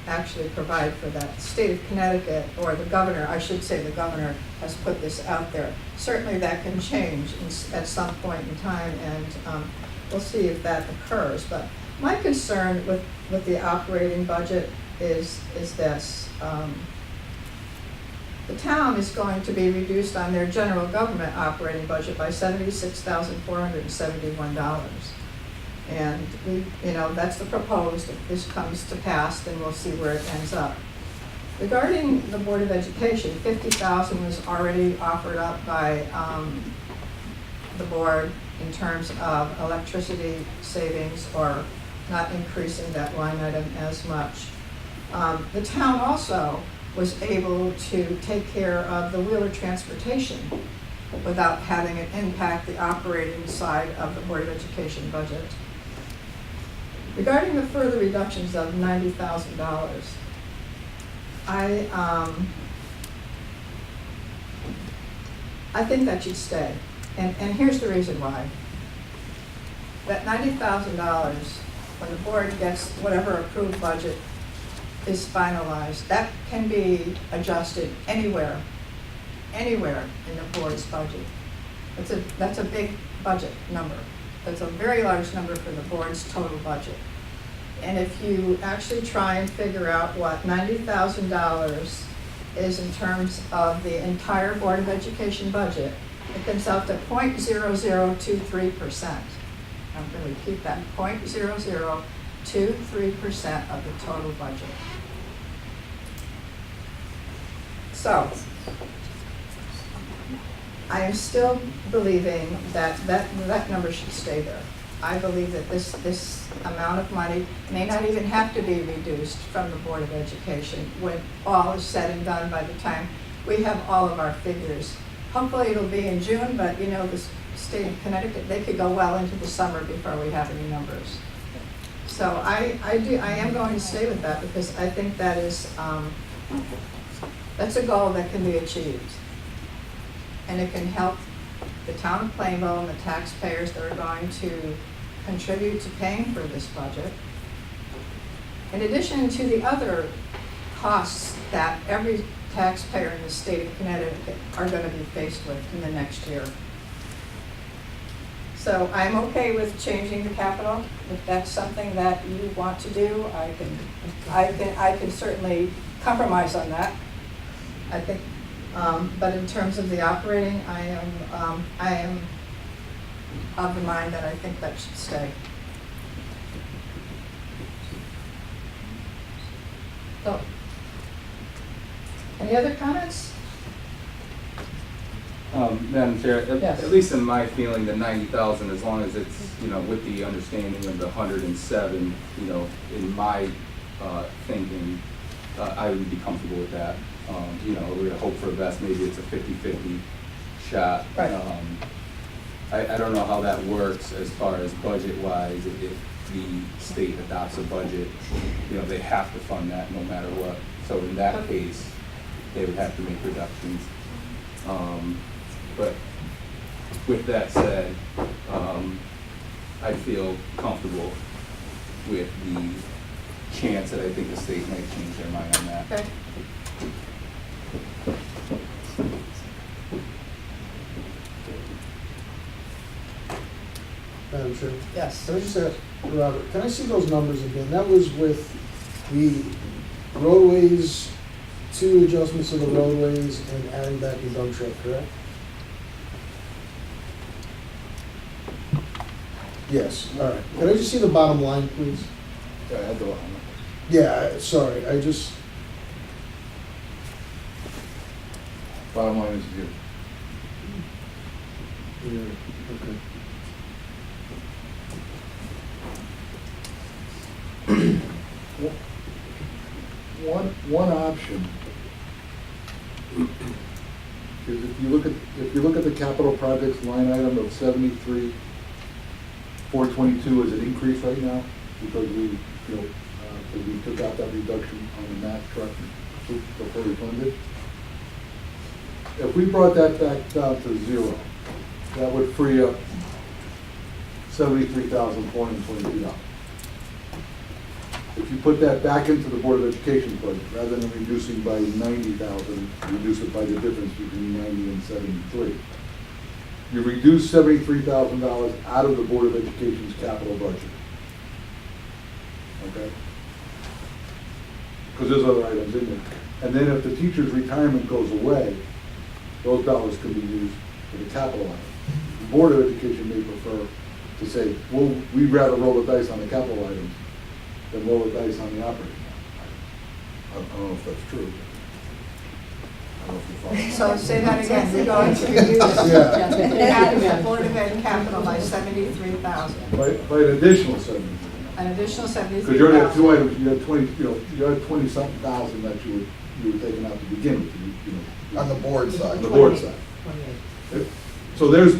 actually provide for that. The state of Connecticut, or the governor, I should say the governor, has put this out there. Certainly that can change at some point in time, and we'll see if that occurs. But my concern with the operating budget is this. The town is going to be reduced on their general government operating budget by $76,471. And that's the proposed. If this comes to pass, then we'll see where it ends up. Regarding the Board of Education, $50,000 was already offered up by the board in terms of electricity savings or not increasing that line item as much. The town also was able to take care of the Willard Transportation without having it impact the operating side of the Board of Education budget. Regarding the further reductions of $90,000, I think that should stay. And here's the reason why. That $90,000, when the board gets whatever approved budget is finalized, that can be adjusted anywhere in the board's budget. That's a big budget number. That's a very large number for the board's total budget. And if you actually try and figure out what $90,000 is in terms of the entire Board of Education budget, it comes out to 0.0023%. I'm going to repeat that, 0.0023% of the total budget. So, I am still believing that number should stay there. I believe that this amount of money may not even have to be reduced from the Board of Education when all is said and done by the time we have all of our figures. Hopefully it'll be in June, but the state of Connecticut, they could go well into the summer before we have any numbers. So I am going to stay with that because I think that is, that's a goal that can be achieved. And it can help the town of Plainville and the taxpayers that are going to contribute to paying for this budget. In addition to the other costs that every taxpayer in the state of Connecticut are going to be faced with in the next year. So I'm okay with changing the capital. If that's something that you want to do, I can certainly compromise on that. I think, but in terms of the operating, I am of the mind that I think that should stay. So, any other comments? Madam Chair, Yes. at least in my feeling, the 90,000, as long as it's, with the understanding of the 107, in my thinking, I would be comfortable with that. We hope for the best. Maybe it's a 50-50 shot. Right. I don't know how that works as far as budget-wise. If the state adopts a budget, they have to fund that no matter what. So in that case, they would have to make reductions. But with that said, I feel comfortable with the chance that I think the state might change their mind on that. Okay. Madam Chair, Yes. can I just ask, Robert, can I see those numbers again? That was with the roadways, 2 adjustments of the roadways and adding back the dump truck, correct? Yes, all right. Can I just see the bottom line, please? Yeah, I had the one. Yeah, sorry, I just, Bottom line is here. yeah, okay. One option is if you look at the capital projects line item of 73,422 as an increase right now, because we took out that reduction on the Mack truck before we funded. If we brought that back down to 0, that would free up $73,422. If you put that back into the Board of Education budget, rather than reducing by 90,000, reduce it by the difference between 90 and 73. You reduce $73,000 out of the Board of Education's capital budget. Okay? Because there's other items in there. And then if the teacher's retirement goes away, those dollars can be used for the capital item. The Board of Education may prefer to say, well, we'd rather roll the dice on the capital items than roll the dice on the operating items. I don't know if that's true. I don't know if you follow. So say that again, you're going to reduce Yeah. the Board of Ed capital by 73,000, By an additional 70. an additional 73,000. Because you already have two items, you had 20, you had 20-something thousand that you were taking out to begin with, On the board side. on the board side. 28. So there's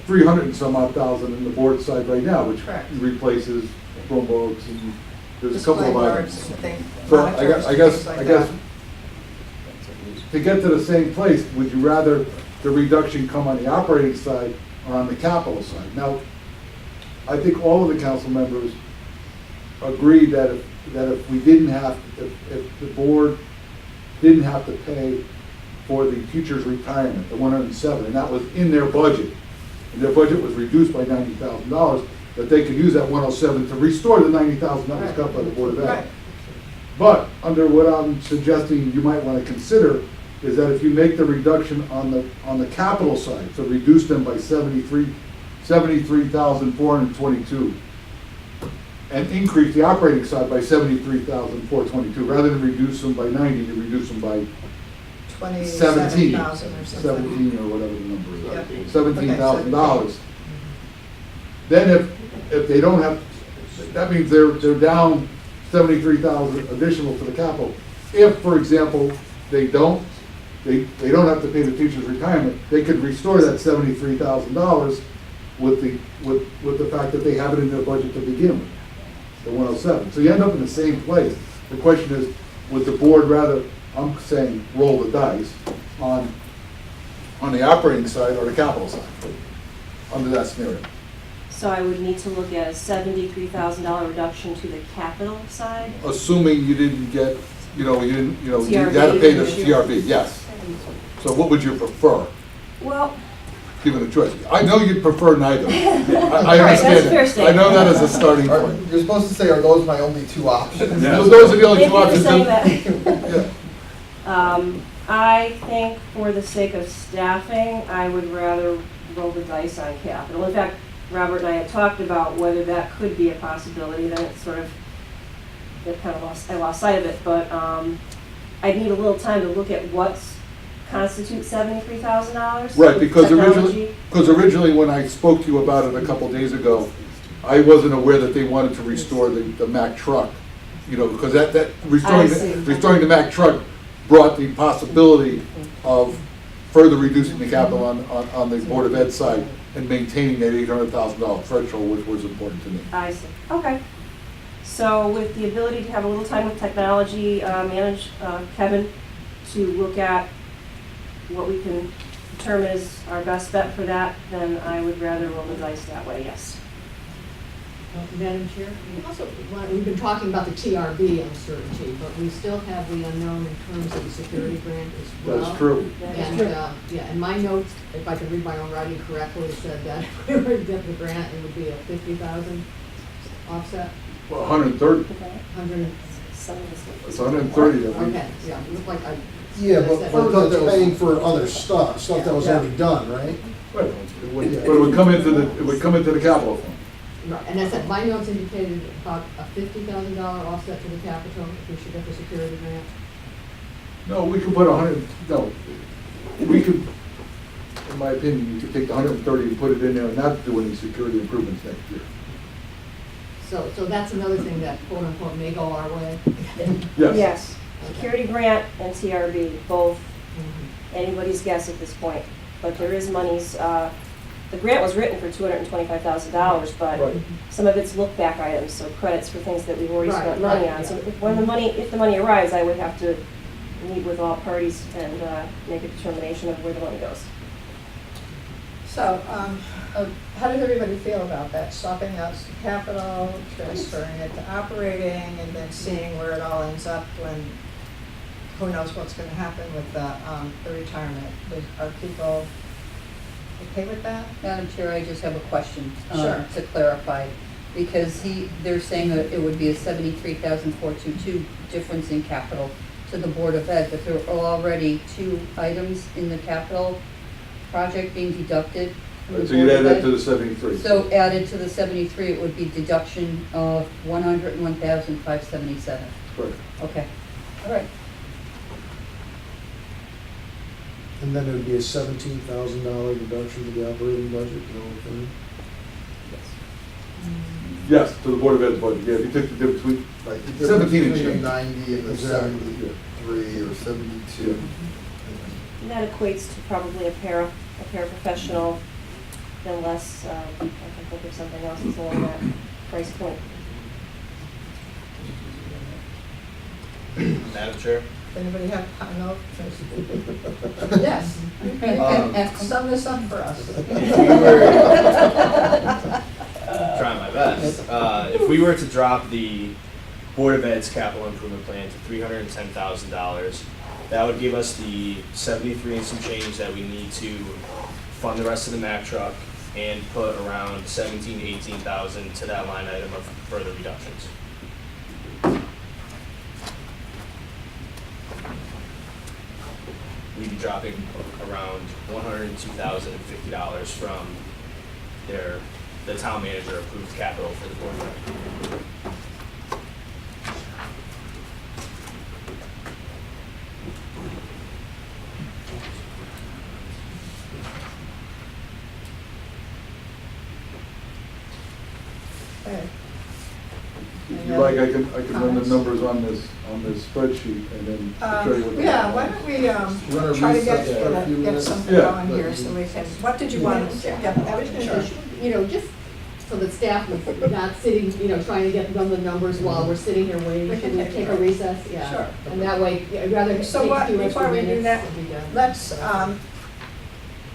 300 and some odd thousand in the board side right now, which Correct. replaces Chromebooks and there's a couple of Display items. boards, I think, So monitors, I guess, things like I guess, that. to get to the same place, would you rather the reduction come on the operating side or on the capital side? Now, I think all of the council members agree that if we didn't have, if the board didn't have to pay for the teacher's retirement, the 107, and that was in their budget, and their budget was reduced by $90,000, that they could use that 107 to restore the $90,000 that was cut by the Board of Ed. Right. But under what I'm suggesting you might want to consider is that if you make the reduction on the capital side, so reduce them by 73,422, and increase the operating side by 73,422, rather than reduce them by 90, you reduce them by 17, 27,000 or something. 17 or whatever the number is, Yep. $17,000. Then if they don't have, that means they're down 73,000 additional to the capital. If, for example, they don't have to pay the teacher's retirement, they could restore that $73,000 with the fact that they have it in their budget to begin with, the 107. So you end up in the same place. The question is, would the board rather, I'm saying, roll the dice on the operating side or the capital side, under that scenario? So I would need to look at a $73,000 reduction to the capital side. Assuming you didn't get, you had TRB to pay the this year. TRB, yes. So what would you prefer, Well, given a choice? I know you'd prefer neither. I Right, that's understand fair it. I know that as a starting Are- point. You're supposed to say, are those my only two options? So those are the only thank two you for options. saying Yeah. that. I think for the sake of staffing, I would rather roll the dice on capital. In fact, Robert and I had talked about whether that could be a possibility, then it sort of, I lost sight of it, but I'd need a little time to look at what constitutes $73,000. Right, because Technology. originally when I spoke to you about it a couple days ago, I wasn't aware that they wanted to restore the Mack truck, because that I see. restoring the Mack truck brought the possibility of further reducing the capital on the Board of Ed side and maintaining that $800,000 threshold, which was important to me. I see, okay. So with the ability to have a little time with technology, Kevin, to look at what we can determine is our best bet for that, then I would rather roll the dice that way, yes. Madam Chair, we've been talking about the TRB uncertainty, but we still have the unknown in terms of the security grant as well. That's true. And, and my notes, if I can read my own writing correctly, said that if we were to get the grant, it would be a 50,000 offset, Well, 130, 100. it's 130 that we, Okay, yeah, it looked like I. Yeah, but said- part of that's paying for other stuff that was Yeah. already done, right? but it would come into the capital fund. Right, and I said, my notes indicated about a $50,000 offset to the capital if we should get the security grant. No, we could put 100, no, we could, in my opinion, you could take the 130 and put it in there and not do any security improvements next year. So that's another thing that quote unquote may go our way. Yes. Yes, security grant and TRB, both anybody's guess at this point, but there is monies, the grant was written for $225,000, but Right. some of it's look-back items, so credits for things that we've already Right, spent money right, on. So yeah. if the money arrives, I would have to meet with all parties and make a determination of where the money goes. So, How does everybody feel about that? Swapping out some capital, transferring it to operating, and then seeing where it all ends up when, who knows what's gonna happen with the retirement? Are people okay with that? Madam Chair, I just have a question. Sure. To clarify, because they're saying that it would be a 73,422 difference in capital to the Board of Ed, but there are already 2 items in the capital project being deducted from the So you'd Board add of that to Ed. the 73. So added to the 73, it would be deduction of 101,577. Correct. Okay, all right. And then it would be a $17,000 reduction to the operating budget, you know, thing. Yes, to the Board of Ed's budget, yeah, if you took the difference between, Right, the 17 and difference between change. the 90 and the Exactly. 73 or 72. And that equates to probably a paraprofessional, then less, I can think of something else that's along that price point. Madam Chair? Anybody have, no? Yes. Sum this up for us. Trying my best. If we were to drop the Board of Ed's capital improvement plan to $310,000, that would give us the 73 and some change that we need to fund the rest of the Mack truck and put around 17 to 18,000 to that line item of further reductions. We'd be dropping around $102,050 from the town manager approved capital for the Board of Ed. Okay. If you like, I can run the numbers on this spreadsheet and then show you what. Yeah, why don't we, Wanna try to recess for a few get minutes? something Yeah. going here so we can, what did you want to say? Yeah, I was gonna sure. say, you know, just so that staff is not sitting, you know, trying to get done the numbers while we're sitting here waiting. We can Should we take take a a break. recess? Yeah. Sure. And that way, I'd rather take So a what, few before extra we do minutes that, and be done. let's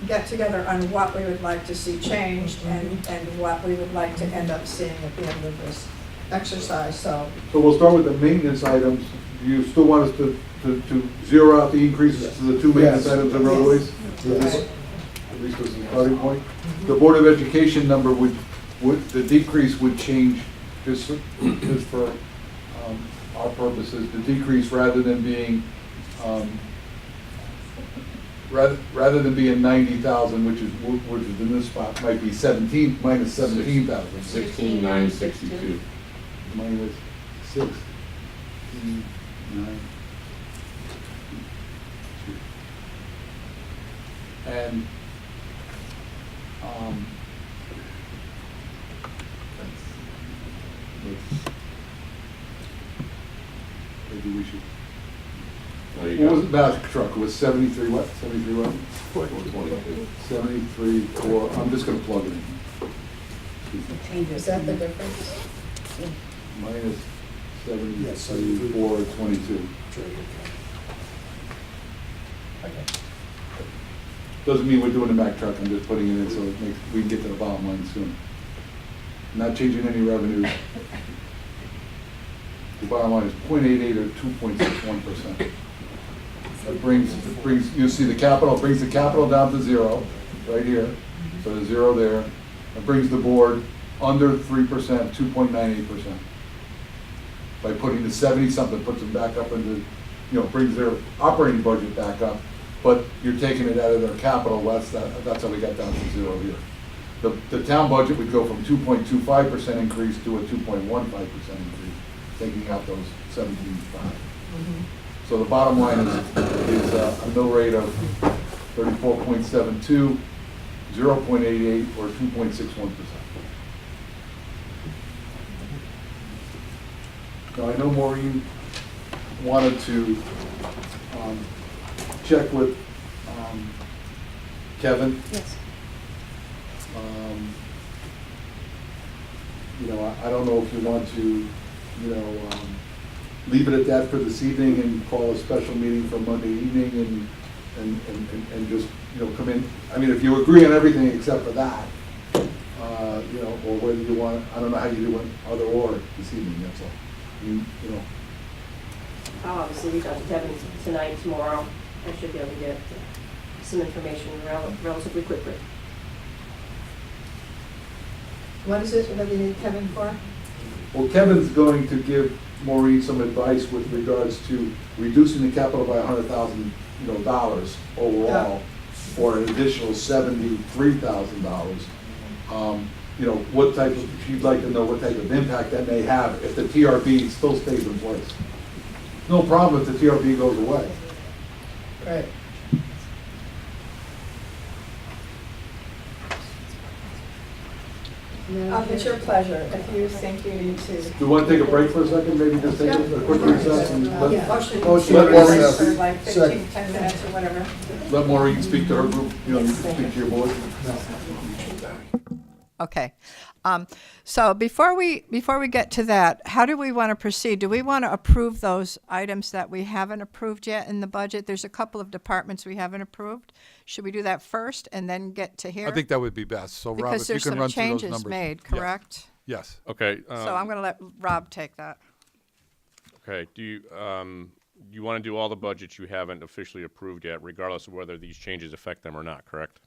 get together on what we would like to see changed and what we would like to end up seeing at the end of this exercise, so. So we'll start with the maintenance items. Do you still want us to zero out the increases to the 2 maintenance Yes. maybe roadways? Yes. At least as a starting point. The Board of Education number would, the decrease would change just for our purposes. The decrease rather than being, rather than being 90,000, which is in this spot, might be 17, minus 17,000. 16,962. Minus 6,962. And, maybe we should, There you what was go. the Mack truck? It was 73 what? 73 what? 422. 73, 4, I'm just gonna plug it in. Is that the difference? Minus Yes, 73, 4, 22. Okay. Doesn't mean we're doing the Mack truck, I'm just putting it in so it makes, we can get to the bottom line soon. Not changing any revenues. The bottom line is 0.88 or 2.61%. It brings, you see the capital, brings the capital down to 0, right here. So there's 0 there. It brings the board under 3%, 2.98%. By putting the 70-something, puts them back up into, brings their operating budget back up. But you're taking it out of their capital, that's how we got down to 0 here. The town budget would go from 2.25% increase to a 2.15% increase, taking out those 17.5. So the bottom line is a mill rate of 34.72, 0.88, or 2.61%. Now, I know Maureen wanted to check with Kevin. Yes. I don't know if you want to, leave it at that for this evening and call a special meeting for Monday evening and just, come in. I mean, if you agree on everything except for that, or whether you want, I don't know how you do one other or this evening, that's all. I'll obviously reach out to Kevin tonight, tomorrow. I should be able to get some information relatively quickly. What is it that you need Kevin for? Well, Kevin's going to give Maureen some advice with regards to reducing the capital by $100,000, dollars overall, or an additional $73,000. What type of, she'd like to know what type of impact that may have if the TRB still stays in place. No problem if the TRB goes away. Right. It's your pleasure, if you think you need to. Do you want to take a break for a second, maybe just take a quick recess and Motion Motion to for recess. like 15, 10 minutes or whatever. let Maureen speak to her group, you can speak to your board. Okay. So before we get to that, how do we want to proceed? Do we want to approve those items that we haven't approved yet in the budget? There's a couple of departments we haven't approved. Should we do that first and then get to here? I think that would be best. So Rob, Because if you there's can some run through those changes numbers. made, Yes. correct? Yes. Okay. So I'm going to let Rob take that. Okay, do you want to do all the budgets you haven't officially approved yet, regardless of whether these changes affect them or not, correct?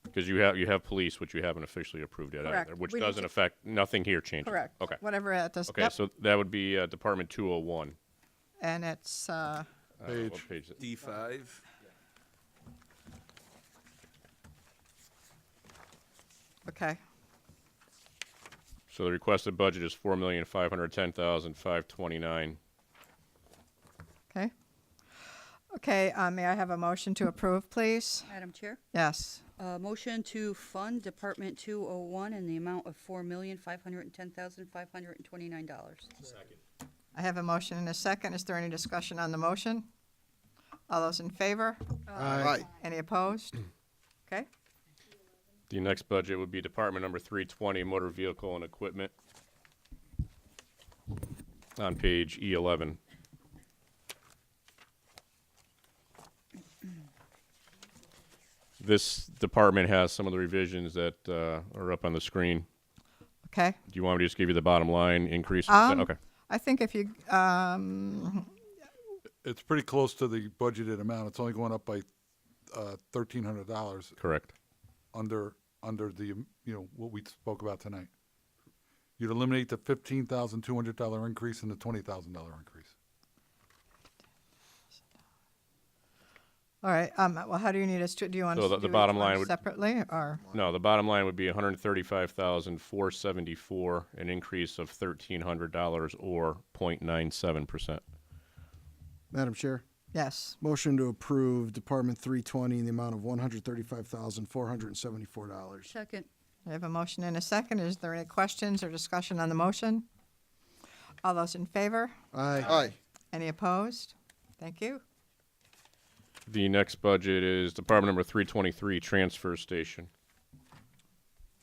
Because you have police, which you haven't officially approved yet Correct. either, which We need doesn't to- affect, nothing here changes. Correct. Okay. Whatever it does. Okay, Yep. so that would be Department 201. And it's, What Page. page is it? D5. okay. So the requested budget is $4,510,529. Okay. Okay, may I have a motion to approve, please? Madam Chair, Yes. motion to fund Department 201 in the amount of $4,510,529. I have a motion and a second. Is there any discussion on the motion? All those in favor? Aye. Any opposed? Okay. The next budget would be Department number 320, Motor Vehicle and Equipment, on page E11. This department has some of the revisions that are up on the screen. Okay. Do you want me to just give you the bottom line increase? Okay. I think if you, It's pretty close to the budgeted amount. It's only going up by $1,300 Correct. under the, what we spoke about tonight. You'd eliminate the $15,200 increase and the $20,000 increase. all right, well, how do you need us to, do you want So us to the do bottom each one line would- separately, or? No, the bottom line would be $135,474, an increase of $1,300 or 0.97%. Madam Chair, Yes. motion to approve Department 320 in the amount of $135,474. Second. I have a motion and a second. Is there any questions or discussion on the motion? All those in favor? Aye. Any opposed? Thank you. The next budget is Department number 323, Transfer Station,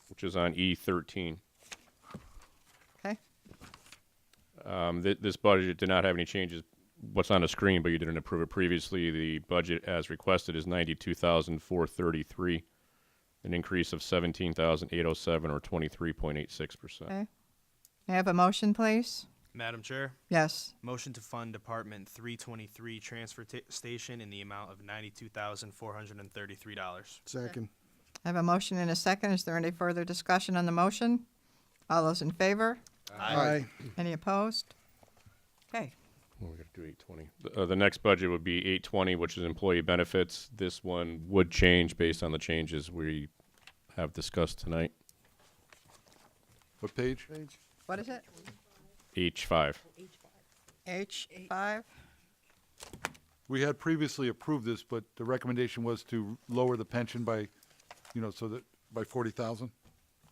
which is on E13. Okay. This budget did not have any changes. What's on the screen, but you didn't approve it previously. The budget as requested is $92,433, an increase of $17,807 or 23.86%. Okay. May I have a motion, please? Madam Chair, Yes. motion to fund Department 323 Transfer Station in the amount of $92,433. Second. I have a motion and a second. Is there any further discussion on the motion? All those in favor? Aye. Any opposed? Okay. Well, we got to do 820. The next budget would be 820, which is employee benefits. This one would change based on the changes we have discussed tonight. What page? What is it? H5. H5? We had previously approved this, but the recommendation was to lower the pension by, so that by 40,000.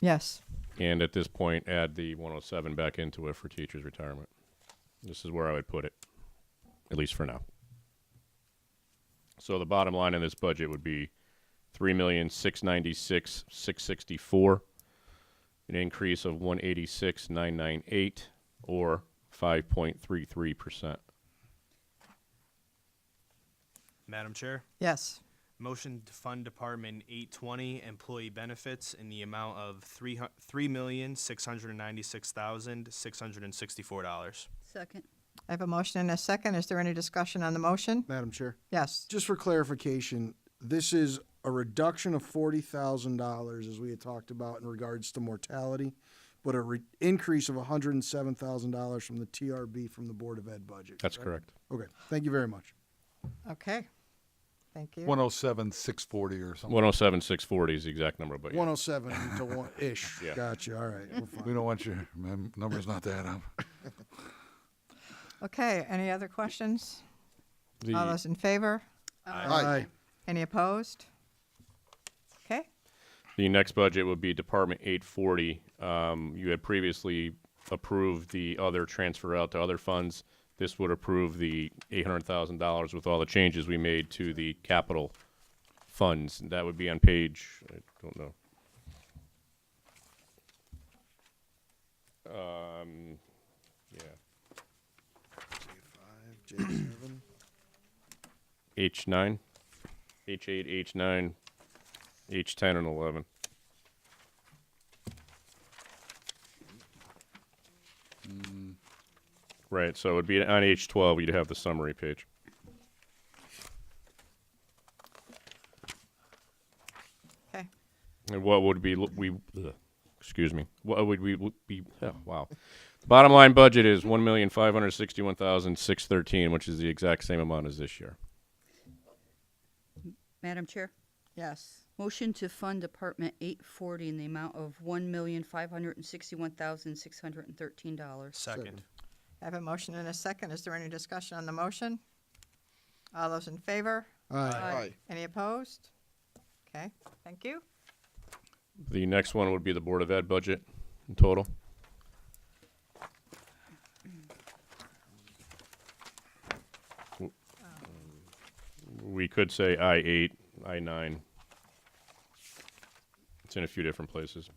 Yes. And at this point, add the 107 back into it for teachers' retirement. This is where I would put it, at least for now. So the bottom line in this budget would be $3,696,664, an increase of $186,998, or 5.33%. Madam Chair, Yes. Motion to fund Department 820 employee benefits in the amount of $3,696,664. Second. I have a motion and a second. Is there any discussion on the motion? Madam Chair, Yes. just for clarification, this is a reduction of $40,000, as we had talked about in regards to mortality, but a increase of $107,000 from the TRB from the Board of Ed budget. That's correct. Okay, thank you very much. Okay. Thank you. 107,640 or something. 107,640 is the exact number, but yeah. 107 to 1-ish. Yeah. Gotcha, all right, we're fine. We don't want your numbers not to add up. Okay, any other questions? The- All those in favor? Aye. Any opposed? Okay, The next budget would be Department 840. You had previously approved the other transfer out to other funds. This would approve the $800,000 with all the changes we made to the capital funds. That would be on page, I don't know. Yeah, J5, J7. H9, H8, H9, H10, and 11. Right, so it would be on H12, you'd have the summary page. okay. And what would be, excuse me, what would we be, oh, wow. The bottom line budget is $1,561,613, which is the exact same amount as this year. Madam Chair, Yes. motion to fund Department 840 in the amount of $1,561,613. Second. I have a motion and a second. Is there any discussion on the motion? All those in favor? Aye. Any opposed? Okay, thank you. The next one would be the Board of Ed budget in total. We could say I-8, I-9. It's in a few different places.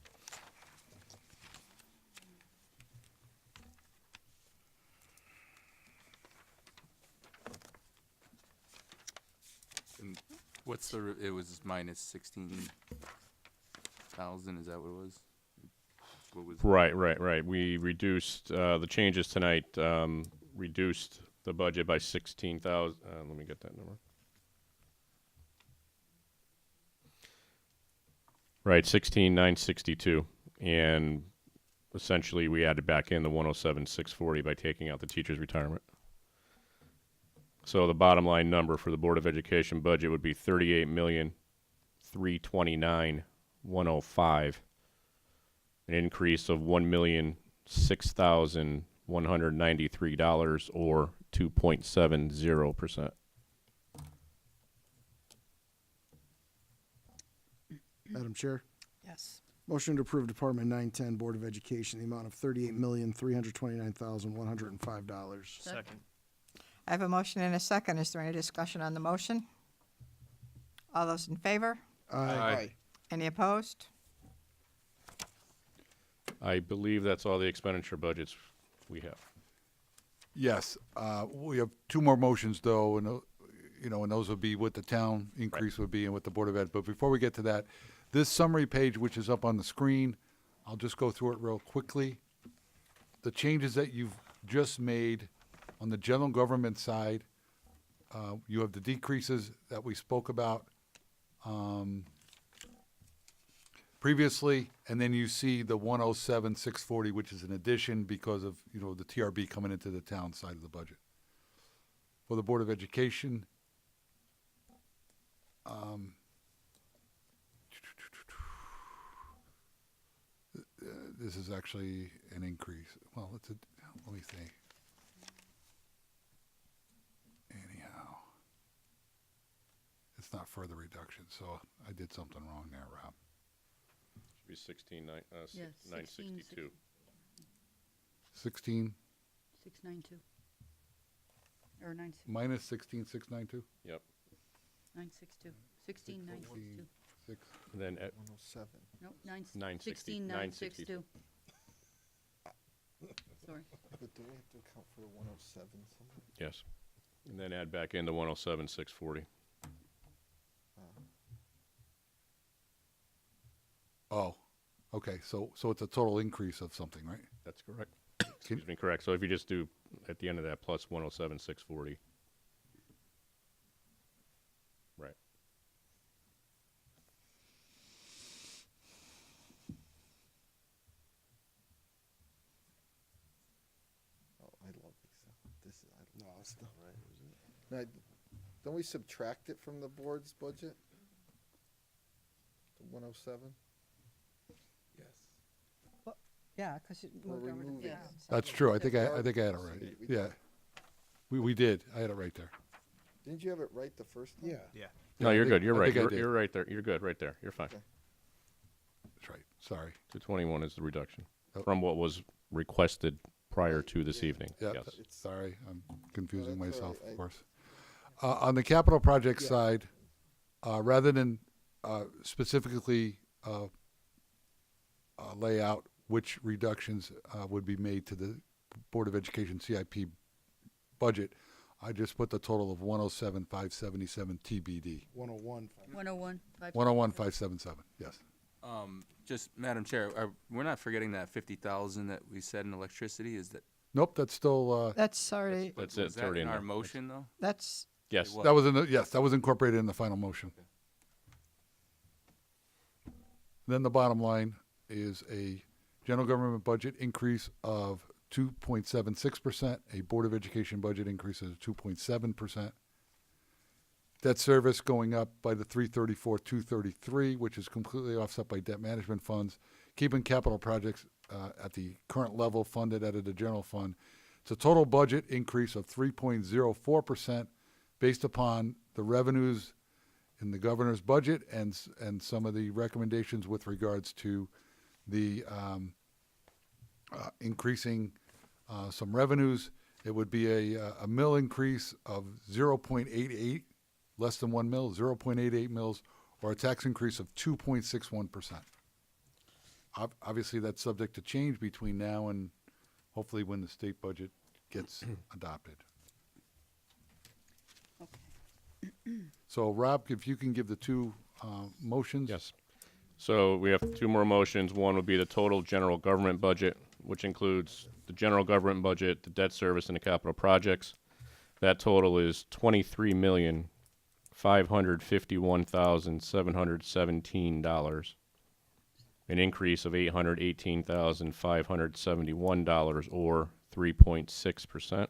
What's it was minus 16,000, is that what it was? What was? Right. We reduced, the changes tonight, reduced the budget by 16,000, let me get that number. Right, 16,962, and essentially we added back in the 107,640 by taking out the teacher's retirement. So the bottom line number for the Board of Education budget would be $38,329,105, an increase of $1,006,193, or 2.70%. Madam Chair, Yes. motion to approve Department 910 Board of Education, the amount of $38,329,105. Second. I have a motion and a second. Is there any discussion on the motion? All those in favor? Aye. Any opposed? I believe that's all the expenditure budgets we have. Yes, we have two more motions though, and, and those would be what the town increase would be and what the Board of Ed. But before we get to that, this summary page, which is up on the screen, I'll just go through it real quickly. The changes that you've just made on the general government side, you have the decreases that we spoke about previously, and then you see the 107,640, which is an addition because of, the TRB coming into the town side of the budget. For the Board of Education, this is actually an increase. Well, let me think. Anyhow, it's not further reduction, so I did something wrong there, Rob. Should be 962. 16 692. Or 962. minus 16,692? Yep. 962. 16,962. 6. And then at 107. Nope, 960. 16,962. Sorry. But do we have to account for the 107 somewhere? yes. And then add back in the 107,640. Oh, okay, so it's a total increase of something, right? That's correct. Excuse me, correct. So if you just do, at the end of that, plus 107,640. Right. Oh, I love this. No, it's not right, isn't it? Now, don't we subtract it from the board's budget? The 107? Yeah, because it Or moved over to remove it. fence. That's true, I think I had it right, yeah. We did, I had it right there. Didn't you have it right the first time? Yeah. Yeah. No, I you're think- good. You're I right. think I You're, did. you're right there. You're good right there. You're fine. Okay. That's right, sorry. 221 is the reduction Oh. from what was requested prior to this evening. Yeah, Yes. sorry, I'm confusing that's all myself, right. of course. On the capital project side, rather than specifically lay out which reductions would be made to the Board of Education CIP budget, I just put the total of 107,577 TBD. 101. 101, 101,577, yes. Just, Madam Chair, we're not forgetting that 50,000 that we said in electricity, is that, Nope, that's still, That's already, That's it. was It's that already in in our there. motion, though? that's, Yes. It that was in the, yes, that was incorporated in the final motion. Then the bottom line is a general government budget increase of 2.76%, a Board of Education budget increase of 2.7%. Debt service going up by the 334, 233, which is completely offset by debt management funds, keeping capital projects at the current level funded out of the general fund. It's a total budget increase of 3.04% based upon the revenues in the governor's budget and some of the recommendations with regards to the increasing some revenues. It would be a mill increase of 0.88, less than 1 mil, 0.88 mils, or a tax increase of 2.61%. Obviously, that's subject to change between now and hopefully when the state budget gets adopted. So, Rob, if you can give the two motions? Yes. So we have two more motions. One would be the total general government budget, which includes the general government budget, the debt service, and the capital projects. That total is $23,551,717, an increase of $818,571, or 3.6%.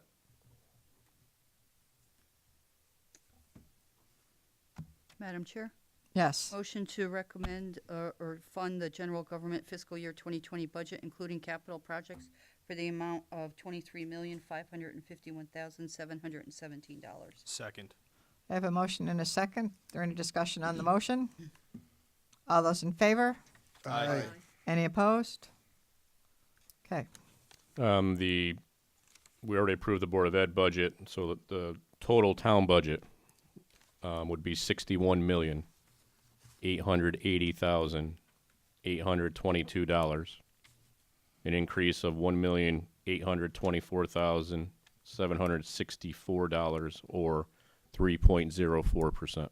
Madam Chair, yes. motion to recommend or fund the general government fiscal year 2020 budget, including capital projects, for the amount of $23,551,717. Second. I have a motion and a second. Is there any discussion on the motion? All those in favor? Aye. Any opposed? Okay, We already approved the Board of Ed budget, so that the total town budget would be $61,880,822, an increase of $1,824,764, or 3.04%.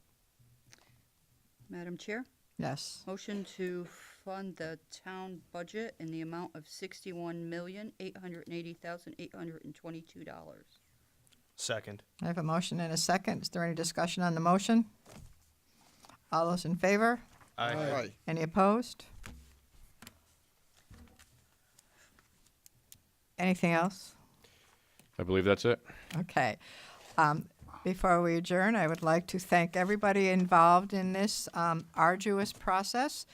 Madam Chair, yes. motion to fund the town budget in the amount of $61,880,822. Second. I have a motion and a second. Is there any discussion on the motion? All those in favor? Aye. Any opposed? Anything else? I believe that's it. Okay. Before we adjourn, I would like to thank everybody involved in this arduous process.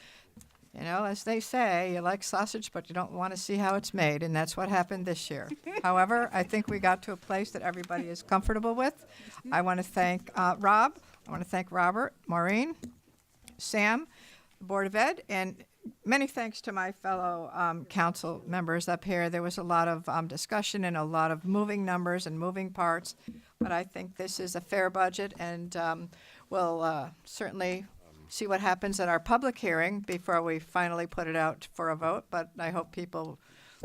You know, as they say, you like sausage, but you don't want to see how it's made, and that's what happened this year. However, I think we got to a place that everybody is comfortable with. I want to thank Rob. I want to thank Robert, Maureen, Sam, the Board of Ed, and many thanks to my fellow council members up here. There was a lot of discussion and a lot of moving numbers and moving parts, but I think this is a fair budget, and we'll certainly see what happens at our public hearing before we finally put it out for a vote, but I hope people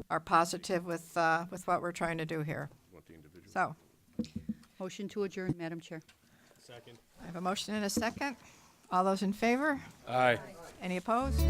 are positive with what we're trying to do here. So, Motion to adjourn, Madam Chair. Second. I have a motion and a second. All those in favor? Aye. Any opposed?